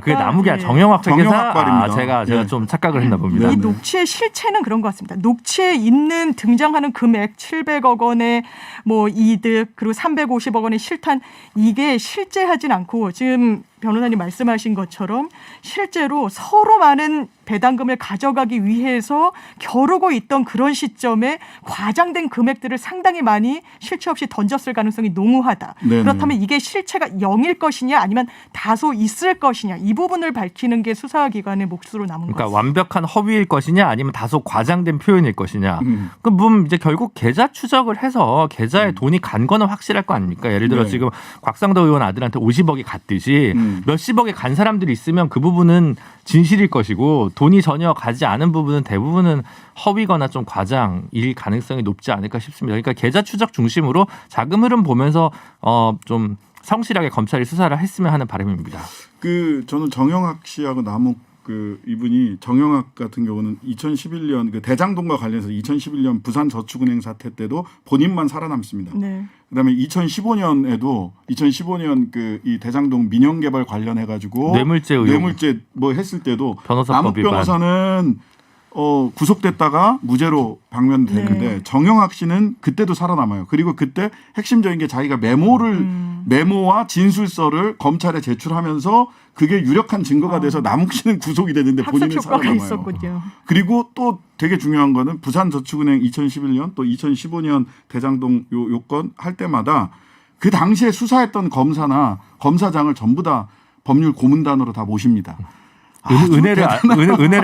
그게 남욱이 아니라 정영학 회계사. 정영학발입니다. 제가 좀 착각을 했나 봅니다. 이 녹취의 실체는 그런 것 같습니다. 녹취에 있는 등장하는 금액 700억 원의 뭐 이득 그리고 350억 원의 실탄 이게 실제하진 않고 지금 변호사님 말씀하신 것처럼 실제로 서로 많은 배당금을 가져가기 위해서 겨루고 있던 그런 시점에 과장된 금액들을 상당히 많이 실체 없이 던졌을 가능성이 농후하다. 네네. 그렇다면 이게 실체가 0일 것이냐 아니면 다소 있을 것이냐 이 부분을 밝히는 게 수사기관의 몫으로 남은 그러니까 거죠. 완벽한 허위일 것이냐 아니면 다소 과장된 표현일 것이냐. 그럼 이제 결국 계좌 추적을 해서 계좌에 돈이 간 거는 확실할 거 아닙니까? 예를 들어 네. 지금 곽상도 의원 아들한테 50억이 갔듯이 몇십억이 간 사람들이 있으면 그 부분은 진실일 것이고 돈이 전혀 가지 않은 부분은 대부분은 허위거나 좀 과장일 가능성이 높지 않을까 싶습니다. 그러니까 계좌 추적 중심으로 자금 흐름 보면서 좀 성실하게 검찰이 수사를 했으면 하는 바람입니다. 저는 정영학 씨하고 남욱 이분이 정영학 같은 경우는 2011년 대장동과 관련해서 2011년 부산저축은행 사태 때도 본인만 살아남습니다. 네. 그다음에 2015년에도 2015년 이 대장동 민영개발 관련해 가지고 뇌물죄 의혹. 뇌물죄 뭐 했을 때도 변호사법 남욱 위반. 변호사는 구속됐다가 무죄로 방면됐는데 네. 정영학 씨는 그때도 살아남아요. 그리고 그때 핵심적인 게 자기가 메모와 진술서를 검찰에 제출하면서 그게 유력한 증거가 돼서 남욱 씨는 구속이 되는데 학습 본인은 효과가 살아남아요. 있었군요. 그리고 또 되게 중요한 거는 부산저축은행 2011년 또 2015년 대장동 요건 할 때마다 그 당시에 수사했던 검사나 검사장을 전부 다 법률 고문단으로 다 모십니다. 은혜를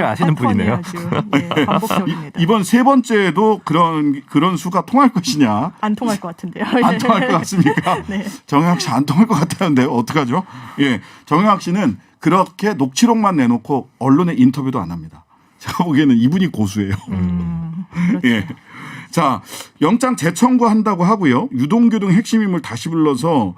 아시는 패턴이 분이네요. 아주, 네, 반복적입니다. 이번 세 번째에도 그런 수가 통할 것이냐? 안 통할 것 같은데요. 안 통할 것 같습니까? 네. 정영학 씨 안 통할 것 같았는데 어떡하죠? 예, 정영학 씨는 그렇게 녹취록만 내놓고 언론에 인터뷰도 안 합니다. 제가 보기에는 이분이 고수예요. 그렇죠. 예. 자, 영장 재청구한다고 하고요. 유동규 등 핵심 인물 다시 불러서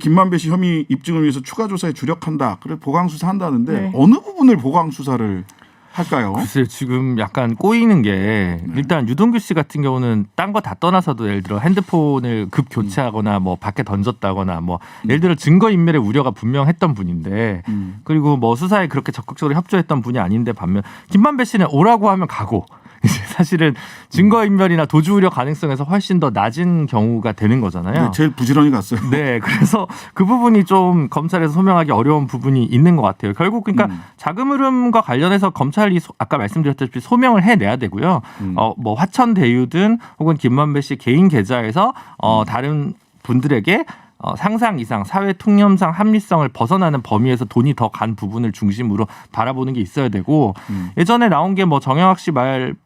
김만배 씨 혐의 입증을 위해서 추가 조사에 주력한다. 그래 보강 수사한다는데 네. 어느 부분을 보강 수사를 할까요? 글쎄요, 지금 약간 꼬이는 게 일단 유동규 씨 같은 경우는 딴 거 다 떠나서도 예를 들어 핸드폰을 급 교체하거나 뭐 밖에 던졌다거나 뭐 예를 들어 증거 인멸의 우려가 분명했던 분인데 그리고 뭐 수사에 그렇게 적극적으로 협조했던 분이 아닌데 반면 김만배 씨는 오라고 하면 가고 이제 사실은 증거인멸이나 도주 우려 가능성에서 훨씬 더 낮은 경우가 되는 거잖아요. 네, 제일 부지런히 갔어요. 네, 그래서 그 부분이 좀 검찰에서 소명하기 어려운 부분이 있는 것 같아요. 결국 그러니까 자금 흐름과 관련해서 검찰이 아까 말씀드렸다시피 소명을 해내야 되고요. 뭐 화천 대유든 혹은 김만배 씨 개인 계좌에서 다른 분들에게 상상 이상 사회 통념상 합리성을 벗어나는 범위에서 돈이 더 간 부분을 중심으로 바라보는 게 있어야 되고 예전에 나온 게 뭐 정영학 씨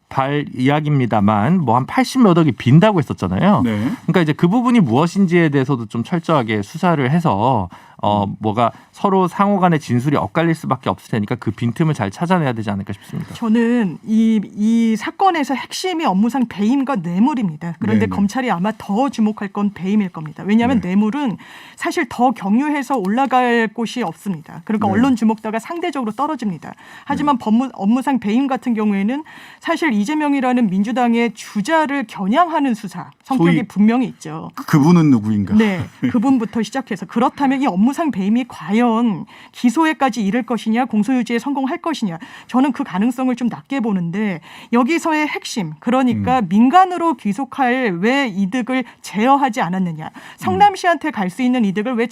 발 이야기입니다만 뭐 한 80몇 억이 빈다고 했었잖아요. 네. 그러니까 이제 그 부분이 무엇인지에 대해서도 좀 철저하게 수사를 해서 뭐가 서로 상호 간의 진술이 엇갈릴 수밖에 없을 테니까 그 빈틈을 잘 찾아내야 되지 않을까 싶습니다. 저는 이 사건에서 핵심이 업무상 배임과 뇌물입니다. 그런데 네네. 검찰이 아마 더 주목할 건 배임일 겁니다. 왜냐하면 네. 뇌물은 사실 더 경유해서 올라갈 곳이 없습니다. 그러니까 네. 언론 주목도가 상대적으로 떨어집니다. 하지만 업무상 배임 같은 경우에는 사실 이재명이라는 민주당의 주자를 겨냥하는 수사 성격이 소위 분명히 있죠. 그분은 누구인가? 네, 그분부터 시작해서 그렇다면 이 업무상 배임이 과연 기소에까지 이를 것이냐, 공소유지에 성공할 것이냐, 저는 그 가능성을 좀 낮게 보는데 여기서의 핵심, 그러니까 민간으로 귀속할 왜 이득을 제어하지 않았느냐, 성남시한테 갈 수 있는 이득을 왜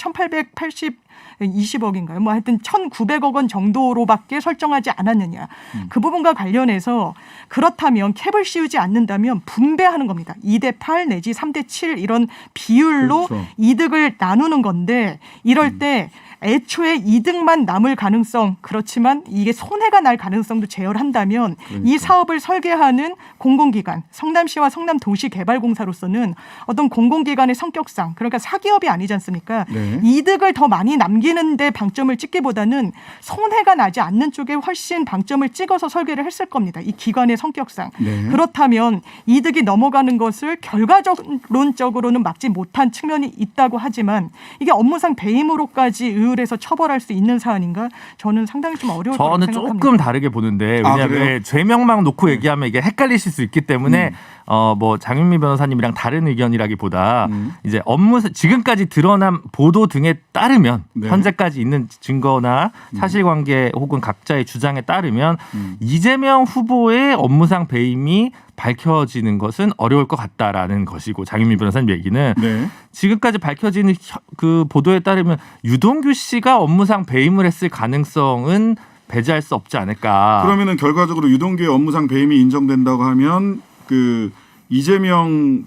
20억인가요? 뭐 하여튼 1,900억 원 정도로밖에 설정하지 않았느냐. 그 부분과 관련해서 그렇다면 캡을 씌우지 않는다면 분배하는 겁니다. 2대8 내지 3대7 이런 비율로 그렇죠. 이득을 나누는 건데 이럴 때 애초에 이득만 남을 가능성, 그렇지만 이게 손해가 날 가능성도 제어를 한다면 이 사업을 설계하는 공공기관, 성남시와 성남도시개발공사로서는 어떤 공공기관의 성격상, 그러니까 사기업이 아니지 않습니까? 네. 이득을 더 많이 남기는 데 방점을 찍기보다는 손해가 나지 않는 쪽에 훨씬 방점을 찍어서 설계를 했을 겁니다. 이 기관의 성격상. 네. 그렇다면 이득이 넘어가는 것을 결과론적으로는 막지 못한 측면이 있다고 하지만 이게 업무상 배임으로까지 의율해서 처벌할 수 있는 사안인가? 저는 상당히 좀 어려울 거라고 저는 생각합니다. 조금 다르게 보는데 왜냐하면 그래요? 죄명만 놓고 얘기하면 이게 헷갈리실 수 있기 때문에 뭐 장윤미 변호사님이랑 다른 의견이라기보다 이제 지금까지 드러난 보도 등에 따르면 네. 현재까지 있는 증거나 사실관계 혹은 각자의 주장에 따르면 이재명 후보의 업무상 배임이 밝혀지는 것은 어려울 것 같다라는 것이고 장윤미 변호사님 얘기는 네. 지금까지 밝혀지는 그 보도에 따르면 유동규 씨가 업무상 배임을 했을 가능성은 배제할 수 없지 않을까. 그러면은 결과적으로 유동규의 업무상 배임이 인정된다고 하면 그 이재명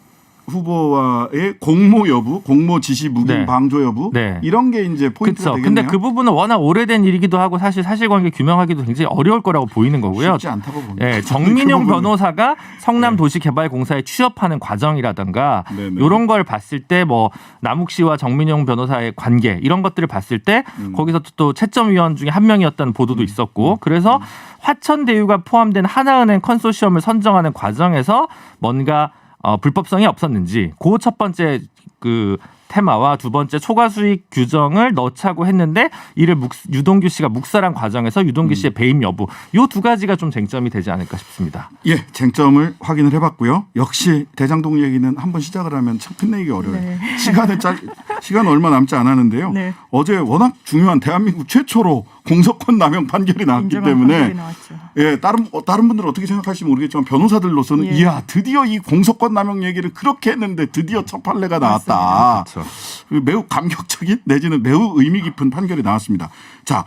후보와의 공모 여부, 공모 지시 묵인 네. 방조 여부 네. 이런 게 이제 포인트가 그렇죠. 되겠네요. 근데 그 부분은 워낙 오래된 일이기도 하고 사실 사실관계 규명하기도 굉장히 어려울 거라고 보이는 거고요. 쉽지 않다고 봅니다. 예, 정민용 그 부분은. 변호사가 성남도시개발공사에 취업하는 과정이라든가 네네. 이런 걸 봤을 때 뭐 남욱 씨와 정민용 변호사의 관계 이런 것들을 봤을 때 거기서 또 채점위원 중에 한 명이었다는 보도도 있었고 그래서 화천대유가 포함된 하나은행 컨소시엄을 선정하는 과정에서 뭔가 불법성이 없었는지 그 첫 번째 그 테마와 두 번째 초과수익 규정을 넣자고 했는데 이를 유동규 씨가 묵살한 과정에서 유동규 씨의 배임 여부 이 두 가지가 좀 쟁점이 되지 않을까 싶습니다. 예, 쟁점을 확인을 해봤고요. 역시 대장동 얘기는 한번 시작을 하면 참 끝내기 어려워요. 네. 시간 얼마 남지 않았는데요. 네. 어제 워낙 중요한 대한민국 최초로 공소권 남용 판결이 나왔기 인정한 때문에 판결이 나왔죠. 예, 다른 분들은 어떻게 생각할지 모르겠지만 변호사들로서는 예. 이야 드디어 이 공소권 남용 얘기를 그렇게 했는데 드디어 첫 판례가 나왔다. 그렇죠. 매우 감격적인 내지는 매우 의미 깊은 판결이 나왔습니다. 자,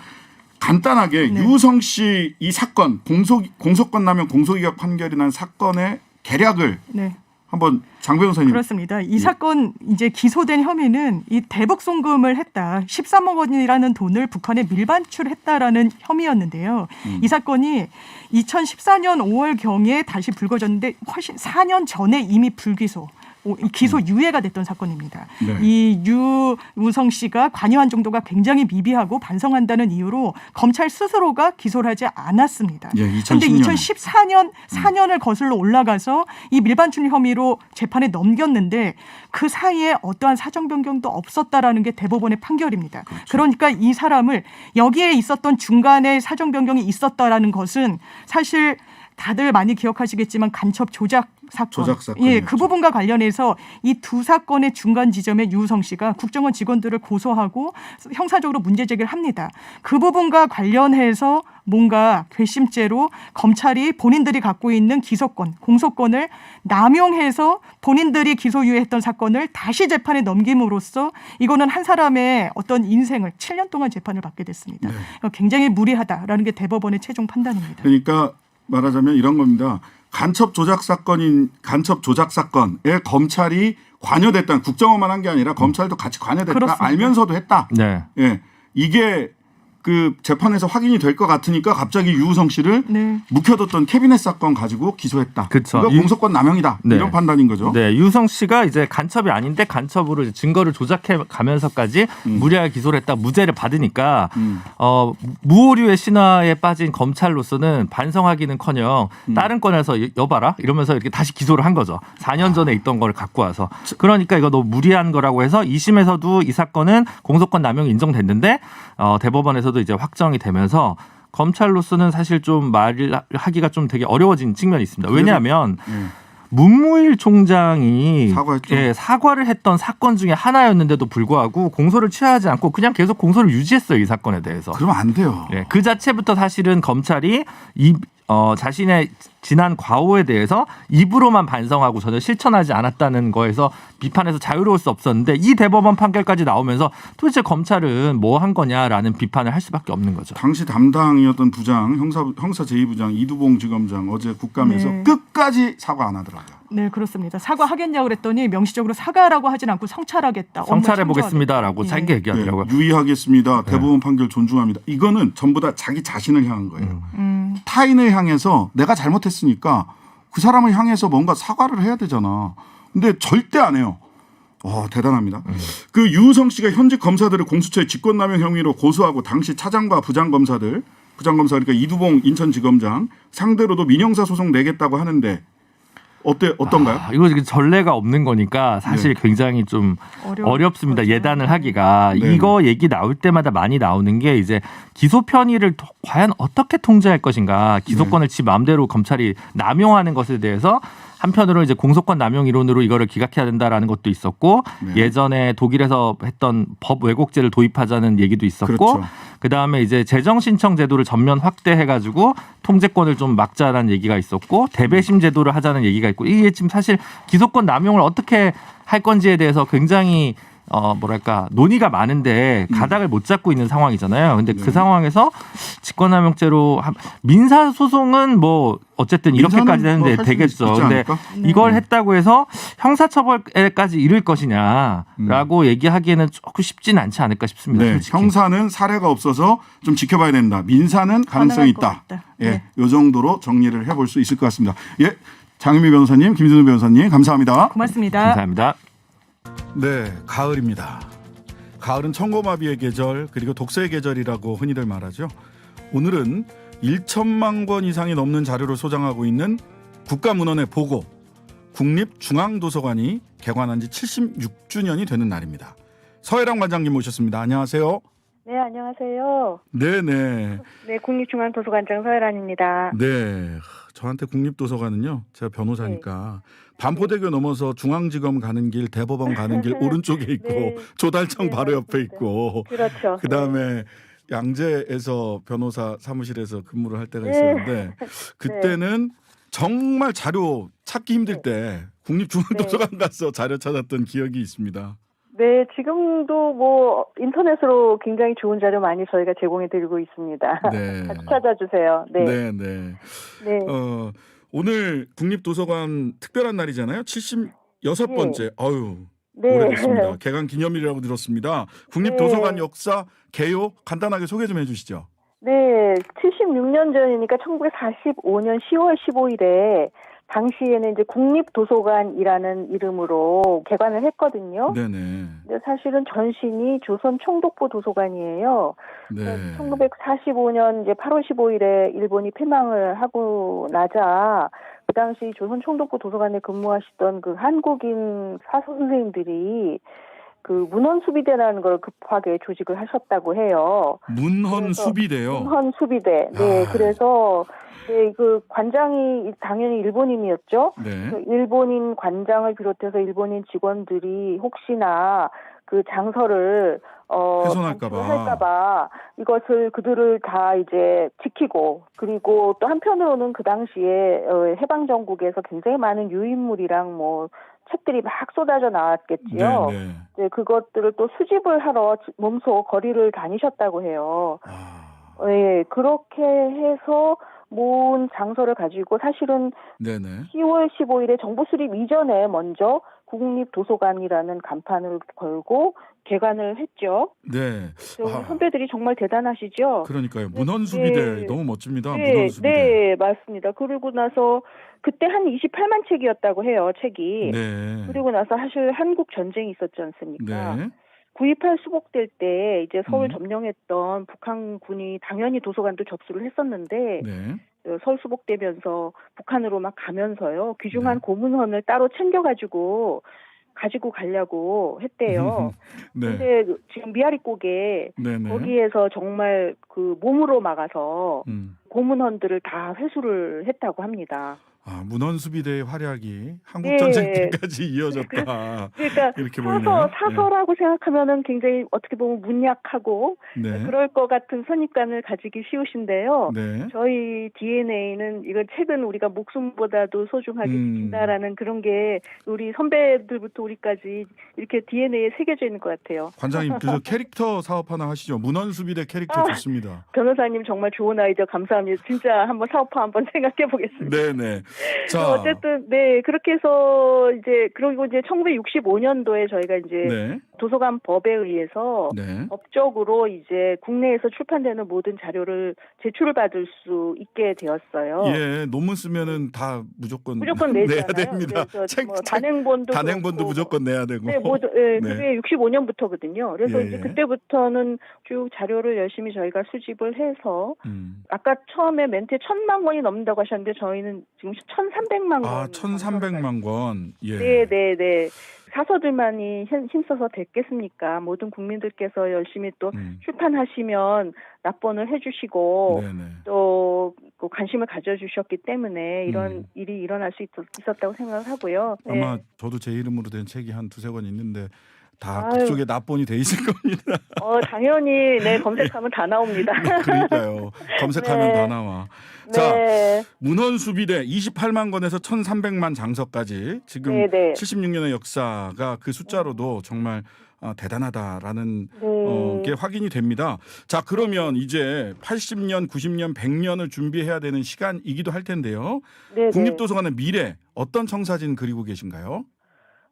간단하게 네. 유성 씨 이 사건 공소권 남용 공소기각 판결이 난 사건의 개략을 네. 한번 장 변호사님. 그렇습니다. 이 사건 이제 기소된 혐의는 이 대북 송금을 했다. 13억 원이라는 돈을 북한에 밀반출했다라는 혐의였는데요. 이 사건이 2014년 5월경에 다시 불거졌는데 훨씬 4년 전에 이미 불기소. 기소 유예가 됐던 사건입니다. 네. 이 유우성 씨가 관여한 정도가 굉장히 미비하고 반성한다는 이유로 검찰 스스로가 기소를 하지 않았습니다. 예, 그런데 2014년 4년을 거슬러 올라가서 이 밀반출 혐의로 재판에 넘겼는데 그 사이에 어떠한 사정 변경도 없었다라는 게 대법원의 판결입니다. 그렇죠. 그러니까 이 사람을 여기에 있었던 중간에 사정 변경이 있었다라는 것은 사실 다들 많이 기억하시겠지만 간첩 조작 사건. 예, 그 부분과 관련해서 이 두 사건의 중간 지점에 유우성 씨가 국정원 직원들을 고소하고 형사적으로 문제 제기를 합니다. 그 부분과 관련해서 뭔가 괘씸죄로 검찰이 본인들이 갖고 있는 기소권, 공소권을 남용해서 본인들이 기소유예했던 사건을 다시 재판에 넘김으로써 이거는 한 사람의 어떤 인생을 7년 동안 재판을 받게 됐습니다. 네. 굉장히 무리하다라는 게 대법원의 최종 판단입니다. 그러니까 말하자면 이런 겁니다. 간첩 조작 사건에 검찰이 관여됐다. 국정원만 한 게 아니라 검찰도 같이 관여됐다. 그렇습니다. 알면서도 했다. 네. 예, 이게 그 재판에서 확인이 될 것 같으니까 갑자기 유우성 씨를 네. 묵혀뒀던 캐비넷 사건 가지고 기소했다. 그쵸. 이거 공소권 남용이다. 네. 이런 판단인 거죠. 네, 유성 씨가 이제 간첩이 아닌데 간첩으로 이제 증거를 조작해 가면서까지 무리하게 기소를 했다 무죄를 받으니까 무오류의 신화에 빠진 검찰로서는 반성하기는커녕 다른 건에서 여봐라 이러면서 이렇게 다시 기소를 한 거죠. 4년 전에 있던 걸 갖고 와서 그러니까 이거 너무 무리한 거라고 해서 2심에서도 이 사건은 공소권 남용이 인정됐는데 대법원에서도 이제 확정이 되면서 검찰로서는 사실 좀 말을 하기가 좀 되게 어려워진 측면이 있습니다. 왜냐하면 문무일 총장이 사과했죠. 예, 사과를 했던 사건 중에 하나였는데도 불구하고 공소를 취하지 않고 그냥 계속 공소를 유지했어요. 이 사건에 대해서. 그러면 안 돼요. 예, 그 자체부터 사실은 검찰이 자신의 지난 과오에 대해서 입으로만 반성하고 전혀 실천하지 않았다는 거에서 비판에서 자유로울 수 없었는데 이 대법원 판결까지 나오면서 도대체 검찰은 뭐 한 거냐라는 비판을 할 수밖에 없는 거죠. 당시 담당이었던 부장 형사 제2부장 이두봉 지검장 어제 국감에서 네. 끝까지 사과 안 하더라고요. 네, 그렇습니다. 사과하겠냐고 그랬더니 명시적으로 사과라고 하진 않고 성찰하겠다. 성찰해 보겠습니다라고 예. 자기가 얘기하더라고요. 네, 유의하겠습니다. 대법원 판결 존중합니다. 이거는 전부 다 자기 자신을 향한 거예요. 타인을 향해서 내가 잘못했으니까 그 사람을 향해서 뭔가 사과를 해야 되잖아. 근데 절대 안 해요. 대단합니다. 그 유우성 씨가 현직 검사들을 공수처의 직권남용 혐의로 고소하고 당시 차장과 부장검사 그러니까 이두봉 인천지검장 상대로도 민형사 소송 내겠다고 하는데 어떤가요? 이거 전례가 없는 거니까 사실 굉장히 좀 어렵습니다. 거죠. 예단을 하기가. 네. 이거 얘기 나올 때마다 많이 나오는 게 이제 기소 편의를 과연 어떻게 통제할 것인가. 기소권을 지 마음대로 검찰이 남용하는 것에 대해서 한편으로 이제 공소권 남용 이론으로 이거를 기각해야 된다라는 것도 있었고 네. 예전에 독일에서 했던 법 왜곡제를 도입하자는 얘기도 있었고 그렇죠. 그다음에 이제 재정 신청 제도를 전면 확대해 가지고 통제권을 좀 막자라는 얘기가 있었고 대배심 제도를 하자는 얘기가 있고 이게 지금 사실 기소권 남용을 어떻게 할 건지에 대해서 굉장히 뭐랄까 논의가 많은데 가닥을 못 잡고 있는 상황이잖아요. 근데 네. 그 상황에서 직권남용죄로 민사 소송은 뭐 어쨌든 이렇게까지 민사는 되는데 뭐 할수 되겠죠. 있지 근데 않을까? 이걸 했다고 해서 형사처벌에까지 이를 것이냐라고 얘기하기에는 조금 쉽지는 않지 않을까 싶습니다. 네, 솔직히. 형사는 사례가 없어서 좀 지켜봐야 된다. 민사는 가능성이 가능할 것 있다. 같다. 예, 네. 요 정도로 정리를 해볼 수 있을 것 같습니다. 예, 장윤미 변호사님, 김진우 변호사님, 감사합니다. 고맙습니다. 감사합니다. 네, 가을입니다. 가을은 청고마비의 계절 그리고 독서의 계절이라고 흔히들 말하죠. 오늘은 1천만 권 이상이 넘는 자료를 소장하고 있는 국가문헌의 보고 국립중앙도서관이 개관한 지 76주년이 되는 날입니다. 서혜랑 관장님 모셨습니다. 안녕하세요. 네, 안녕하세요. 네네. 네, 국립중앙도서관장 서혜란입니다. 네. 저한테 국립도서관은요. 제가 변호사니까 반포대교 넘어서 중앙지검 가는 길, 대법원 가는 길 오른쪽에 있고 네. 조달청 네, 바로 옆에 맞습니다. 있고 그렇죠. 그다음에 양재에서 변호사 사무실에서 근무를 할 때가 있었는데 그때는 정말 자료 찾기 힘들 때 국립중앙도서관 가서 자료 찾았던 기억이 있습니다. 네, 지금도 뭐 인터넷으로 굉장히 좋은 자료 많이 저희가 제공해 드리고 있습니다. 네. 같이 찾아주세요. 네. 네, 네. 네. 오늘 국립도서관 특별한 날이잖아요. 76번째. 아유. 네. 오래됐습니다. 개관 기념일이라고 들었습니다. 국립도서관 네. 역사 개요 간단하게 소개 좀 해주시죠. 네, 76년 전이니까 1945년 10월 15일에 당시에는 이제 국립도서관이라는 이름으로 개관을 했거든요. 네네. 근데 사실은 전신이 조선 총독부 도서관이에요. 네. 1945년 이제 8월 15일에 일본이 패망을 하고 나자 그 당시 조선 총독부 도서관에 근무하시던 그 한국인 사서 선생님들이 그 문헌수비대라는 걸 급하게 조직을 하셨다고 해요. 문헌수비대요. 문헌수비대. 네, 아. 그래서 네, 그 관장이 당연히 일본인이었죠. 네. 그 일본인 관장을 비롯해서 일본인 직원들이 혹시나 그 장서를 훼손할까봐. 할까봐 이것을 그들을 다 이제 지키고 그리고 또 한편으로는 그 당시에 해방 전국에서 굉장히 많은 유인물이랑 뭐 책들이 막 쏟아져 나왔겠지요. 네, 네. 네, 그것들을 또 수집을 하러 몸소 거리를 다니셨다고 해요. 아. 네, 그렇게 해서 모은 장서를 가지고 사실은 네네. 10월 15일에 정부 수립 이전에 먼저 국립도서관이라는 간판을 걸고 개관을 했죠. 네. 우리 선배들이 정말 대단하시죠. 그러니까요. 문헌수비대 네. 너무 멋집니다. 네, 문헌수비대. 네, 맞습니다. 그러고 나서 그때 한 28만 책이었다고 해요, 책이. 네. 그리고 나서 사실 한국 전쟁이 있었지 않습니까? 네. 9.28 수복될 때 이제 서울 음. 점령했던 북한군이 당연히 도서관도 접수를 했었는데 네. 서울 수복되면서 북한으로 막 가면서요. 귀중한 네. 고문헌을 따로 챙겨가지고 가려고 했대요. 네. 근데 지금 미아리곡에 네네. 거기에서 정말 그 몸으로 막아서 고문헌들을 다 회수를 했다고 합니다. 아, 문헌수비대의 활약이 한국 네. 전쟁 때까지 이어졌다. 그러니까 이렇게 보이네요. 사서라고 생각하면은 굉장히 어떻게 보면 문약하고 네. 그럴 것 같은 선입관을 가지기 쉬우신데요. 네. 저희 DNA는 이건 책은 우리가 목숨보다도 소중하게 지킨다라는 그런 게 우리 선배들부터 우리까지 이렇게 DNA에 새겨져 있는 것 같아요. 관장님 그 캐릭터 사업 하나 하시죠. 문헌수비대 캐릭터 좋습니다. 변호사님 정말 좋은 아이디어 감사합니다. 진짜 한번 사업화 한번 생각해 보겠습니다. 네네. 자, 어쨌든 네 그렇게 해서 이제 그리고 이제 1965년도에 저희가 이제 네. 도서관 법에 의해서 네. 법적으로 이제 국내에서 출판되는 모든 자료를 제출을 받을 수 있게 되었어요. 예, 논문 쓰면은 다 무조건 내야 내야 됩니다. 단행본도 단행본도 무조건 내야 되고. 네, 그게 65년부터거든요. 그래서 예, 이제 예. 그때부터는 쭉 자료를 열심히 저희가 수집을 해서 아까 처음에 멘트에 1,000만 권이 넘는다고 하셨는데 저희는 지금 1,300만 권. 아, 1,300만 권. 예. 네. 사서들만이 힘써서 됐겠습니까? 모든 국민들께서 열심히 또 출판하시면 납본을 해주시고 네네. 또 관심을 가져주셨기 때문에 이런 일이 일어날 수 있었다고 생각을 하고요. 네. 아마 저도 제 이름으로 된 책이 한 두세 권 있는데 다 아유. 그쪽에 납본이 돼 있을 겁니다. 당연히 네 검색하면 다 나옵니다. 네, 그러니까요. 검색하면 네. 다 나와. 네. 자, 문헌수비대 28만 권에서 1,300만 장서까지 지금 네. 76년의 역사가 그 숫자로도 정말 대단하다라는 네. 게 확인이 됩니다. 자, 그러면 이제 80년, 90년, 100년을 준비해야 되는 시간이기도 할 텐데요. 네. 국립도서관의 미래 어떤 청사진 그리고 계신가요?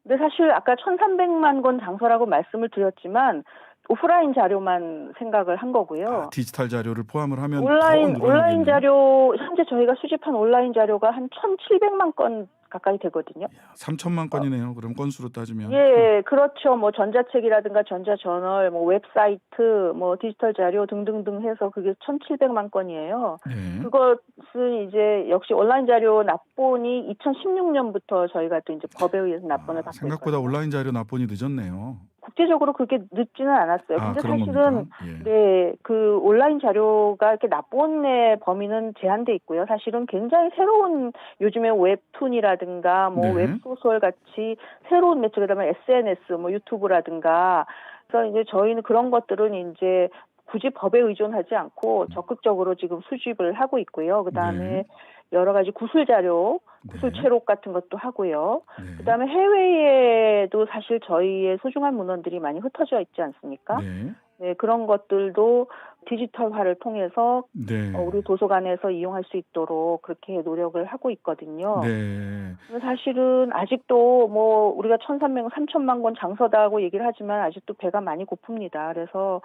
네, 사실 아까 1,300만 권 장서라고 말씀을 드렸지만 오프라인 자료만 생각을 한 거고요. 디지털 자료를 포함을 하면 온라인 자료 현재 저희가 수집한 온라인 자료가 한 1,700만 건 가까이 되거든요. 3천만 건이네요. 그럼 건수로 따지면. 예, 그렇죠. 뭐 전자책이라든가 전자저널, 뭐 웹사이트, 뭐 디지털 자료 등등등 해서 그게 1,700만 건이에요. 네. 그것은 이제 역시 온라인 자료 납본이 2016년부터 저희가 또 이제 법에 의해서 납본을 받고 생각보다 있거든요. 온라인 자료 납본이 늦었네요. 국제적으로 그렇게 늦지는 않았어요. 근데 그런 사실은 겁니까? 예. 네, 그 온라인 자료가 이렇게 납본의 범위는 제한돼 있고요. 사실은 굉장히 새로운 요즘에 웹툰이라든가 뭐 네. 웹소설 같이 새로운 매체 그다음에 SNS 뭐 유튜브라든가 그래서 이제 저희는 그런 것들은 이제 굳이 법에 의존하지 않고 적극적으로 지금 수집을 하고 있고요. 그다음에 네. 여러 가지 구술 자료, 구술 네. 채록 같은 것도 하고요. 네. 그다음에 해외에도 사실 저희의 소중한 문헌들이 많이 흩어져 있지 않습니까? 네. 네, 그런 것들도 디지털화를 통해서 네. 우리 도서관에서 이용할 수 있도록 그렇게 노력을 하고 있거든요. 네. 사실은 아직도 뭐 우리가 1,300만, 3천만 권 장서다고 얘기를 하지만 아직도 배가 많이 고픕니다. 그래서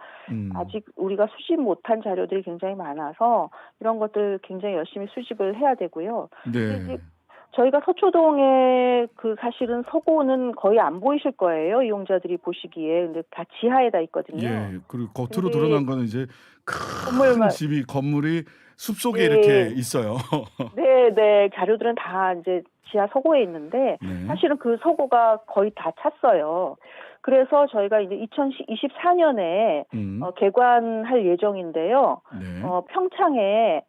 아직 우리가 수집 못한 자료들이 굉장히 많아서 이런 것들 굉장히 열심히 수집을 해야 되고요. 네. 저희가 서초동에 그 사실은 서고는 거의 안 보이실 거예요. 이용자들이 보시기에. 근데 다 지하에 다 있거든요. 예. 그리고 겉으로 근데 드러난 거는 이제 큰 건물이 숲속에 네. 이렇게 있어요. 네. 자료들은 다 이제 지하 서고에 있는데 네. 사실은 그 서고가 거의 다 찼어요. 그래서 저희가 이제 2024년에 개관할 예정인데요. 네. 평창에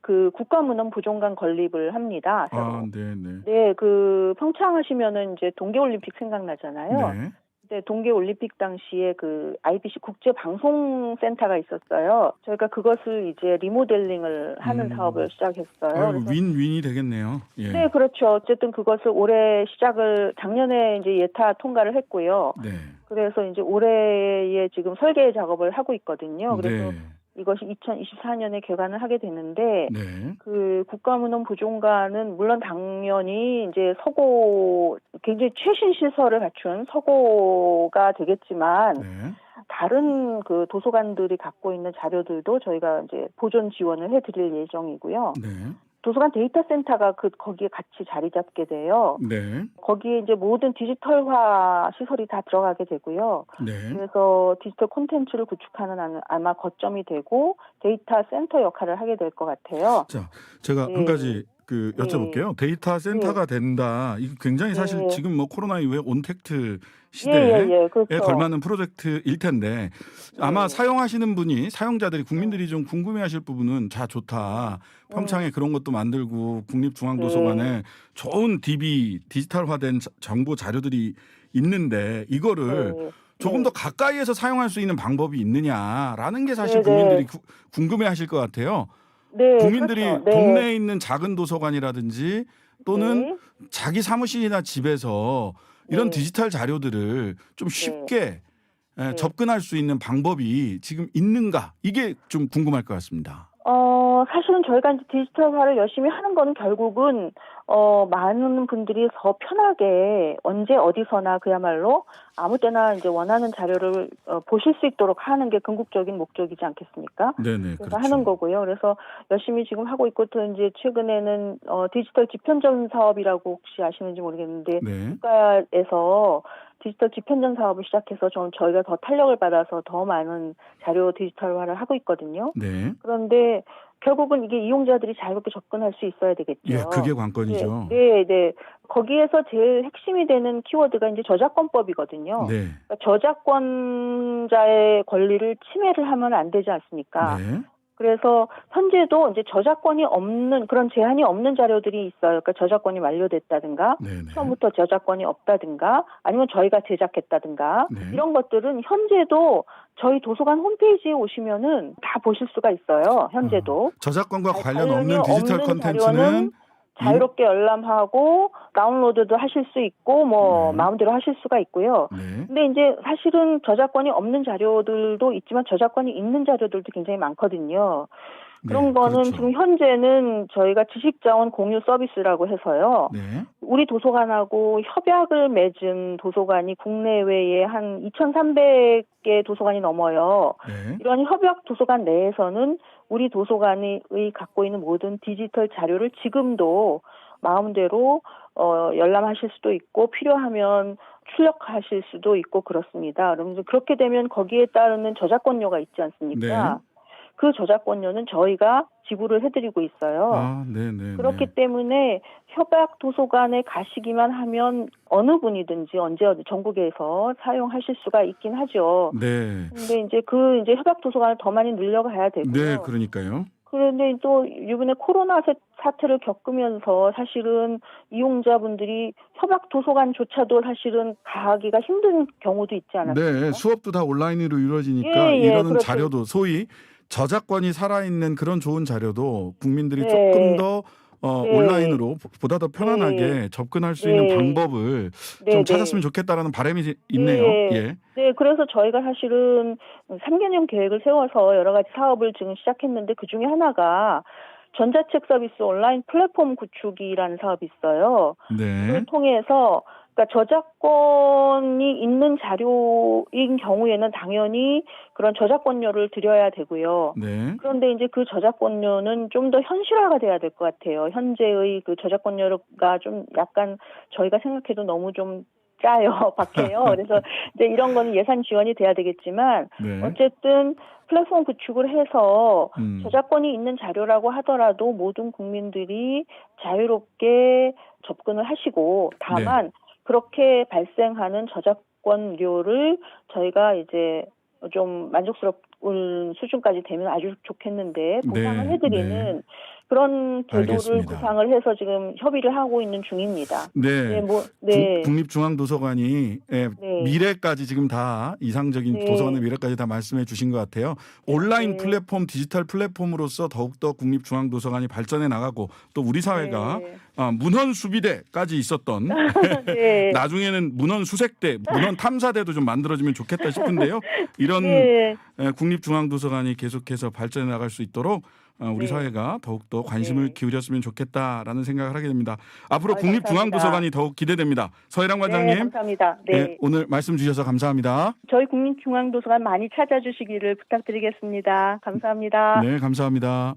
그 국가문헌 부족관 건립을 합니다. 네네. 네, 그 평창 하시면은 이제 동계올림픽 생각나잖아요. 네. 네, 동계올림픽 당시에 그 IBC 국제방송센터가 있었어요. 저희가 그것을 이제 리모델링을 하는 사업을 시작했어요. 아유, 윈윈이 되겠네요. 예. 네, 그렇죠. 어쨌든 그것을 올해 작년에 이제 예타 통과를 했고요. 네. 그래서 이제 올해에 지금 설계 작업을 하고 있거든요. 그래서 네. 이것이 2024년에 개관을 하게 되는데 네. 그 국가문헌 부족관은 물론 당연히 이제 서고 굉장히 최신 시설을 갖춘 서고가 되겠지만 네. 다른 그 도서관들이 갖고 있는 자료들도 저희가 이제 보존 지원을 해드릴 예정이고요. 네. 도서관 데이터 센터가 거기에 같이 자리 잡게 돼요. 네. 거기에 이제 모든 디지털화 시설이 다 들어가게 되고요. 네. 그래서 디지털 콘텐츠를 구축하는 아마 거점이 되고 데이터 센터 역할을 하게 될 것 같아요. 자, 제가 한 가지 여쭤볼게요. 데이터 센터가 된다. 이거 굉장히 사실 지금 뭐 코로나 이후에 온택트 시대에 그렇죠. 걸맞는 프로젝트일 텐데 아마 사용하시는 분이 사용자들이 국민들이 좀 궁금해하실 부분은 좋다. 평창에 그런 것도 만들고 국립중앙도서관에 좋은 디지털화된 정보 자료들이 있는데 이거를 조금 더 가까이에서 사용할 수 있는 방법이 있느냐라는 게 사실 국민들이 궁금해하실 것 같아요. 네, 국민들이 그렇죠. 동네에 있는 작은 도서관이라든지 또는 자기 사무실이나 집에서 이런 디지털 자료들을 좀 쉽게 접근할 수 있는 방법이 지금 있는가? 이게 좀 궁금할 것 같습니다. 사실은 저희가 이제 디지털화를 열심히 하는 거는 결국은 많은 분들이 더 편하게 언제 어디서나 그야말로 아무 때나 이제 원하는 자료를 보실 수 있도록 하는 게 궁극적인 목적이지 않겠습니까? 네네. 그래서 그렇죠. 하는 거고요. 그래서 열심히 지금 하고 있고 또 이제 최근에는 디지털 집현전 사업이라고 혹시 아시는지 모르겠는데 네. 국가에서 디지털 집현전 사업을 시작해서 저희가 더 탄력을 받아서 더 많은 자료 디지털화를 하고 있거든요. 네. 그런데 결국은 이게 이용자들이 자유롭게 접근할 수 있어야 되겠죠. 예, 그게 관건이죠. 네. 거기에서 제일 핵심이 되는 키워드가 이제 저작권법이거든요. 네. 그러니까 저작권자의 권리를 침해를 하면 안 되지 않습니까? 네. 그래서 현재도 이제 저작권이 없는 그런 제한이 없는 자료들이 있어요. 그러니까 저작권이 만료됐다든가 네네. 처음부터 저작권이 없다든가 아니면 저희가 제작했다든가 네. 이런 것들은 현재도 저희 도서관 홈페이지에 오시면은 다 보실 수가 있어요. 현재도. 저작권과 관련 관련이 없는 디지털 없는 콘텐츠는 자료는 자유롭게 열람하고 다운로드도 하실 수 있고 뭐 네. 마음대로 하실 수가 있고요. 네. 근데 이제 사실은 저작권이 없는 자료들도 있지만 저작권이 있는 자료들도 굉장히 많거든요. 그런 네, 거는 그렇죠. 지금 현재는 저희가 지식자원 공유 서비스라고 해서요. 네. 우리 도서관하고 협약을 맺은 도서관이 국내외에 한 2,300개 도서관이 넘어요. 네. 이런 협약 도서관 내에서는 우리 도서관이 갖고 있는 모든 디지털 자료를 지금도 마음대로 열람하실 수도 있고 필요하면 출력하실 수도 있고 그렇습니다. 그러면서 그렇게 되면 거기에 따르는 저작권료가 있지 않습니까? 네. 그 저작권료는 저희가 지불을 해드리고 있어요. 아, 네네. 그렇기 때문에 협약 도서관에 가시기만 하면 어느 분이든지 언제 어디 전국에서 사용하실 수가 있긴 하죠. 네. 근데 이제 이제 협약 도서관을 더 많이 늘려가야 되고요. 네, 그러니까요. 그런데 또 이번에 코로나 사태를 겪으면서 사실은 이용자분들이 협약 도서관조차도 사실은 가기가 힘든 경우도 있지 않았습니까? 네, 수업도 다 온라인으로 이루어지니까 예, 이러는 그렇죠. 자료도 소위 저작권이 살아있는 그런 좋은 자료도 국민들이 네. 조금 더 네. 온라인으로 보다 더 편안하게 접근할 수 있는 네. 방법을 네, 좀 네. 찾았으면 좋겠다라는 바람이 있네요. 네. 예. 네, 그래서 저희가 사실은 3개년 계획을 세워서 여러 가지 사업을 지금 시작했는데 그 중에 하나가 전자책 서비스 온라인 플랫폼 구축이라는 사업이 있어요. 네. 그걸 통해서 그러니까 저작권이 있는 자료인 경우에는 당연히 그런 저작권료를 드려야 되고요. 네. 그런데 이제 그 저작권료는 좀 더 현실화가 돼야 될 것 같아요. 현재의 그 저작권료가 좀 약간 저희가 생각해도 너무 좀 짜요, 박해요. 그래서 이제 이런 거는 예산 지원이 돼야 되겠지만 네. 어쨌든 플랫폼 구축을 해서 음. 저작권이 있는 자료라고 하더라도 모든 국민들이 자유롭게 접근을 하시고 다만 그렇게 발생하는 저작권료를 저희가 이제 좀 만족스러운 수준까지 되면 아주 좋겠는데 보상을 네, 해드리는 그런 제도를 알겠습니다. 구상을 해서 지금 협의를 하고 있는 중입니다. 네. 네. 국립중앙도서관이 네. 미래까지 지금 다 이상적인 네. 도서관의 미래까지 다 말씀해 주신 것 같아요. 온라인 네. 플랫폼, 디지털 플랫폼으로서 더욱더 국립중앙도서관이 발전해 나가고 또 우리 사회가 네. 문헌 수비대까지 있었던 네. 나중에는 문헌 수색대, 문헌 탐사대도 좀 만들어지면 좋겠다 싶은데요. 이런 네. 국립중앙도서관이 계속해서 발전해 나갈 수 있도록 우리 네. 사회가 더욱더 관심을 네. 기울였으면 좋겠다라는 생각을 하게 됩니다. 앞으로 아유, 국립중앙도서관이 더욱 기대됩니다. 서혜랑 관장님, 네, 감사합니다. 네. 오늘 말씀 주셔서 감사합니다. 저희 국립중앙도서관 많이 찾아주시기를 부탁드리겠습니다. 감사합니다. 네, 감사합니다.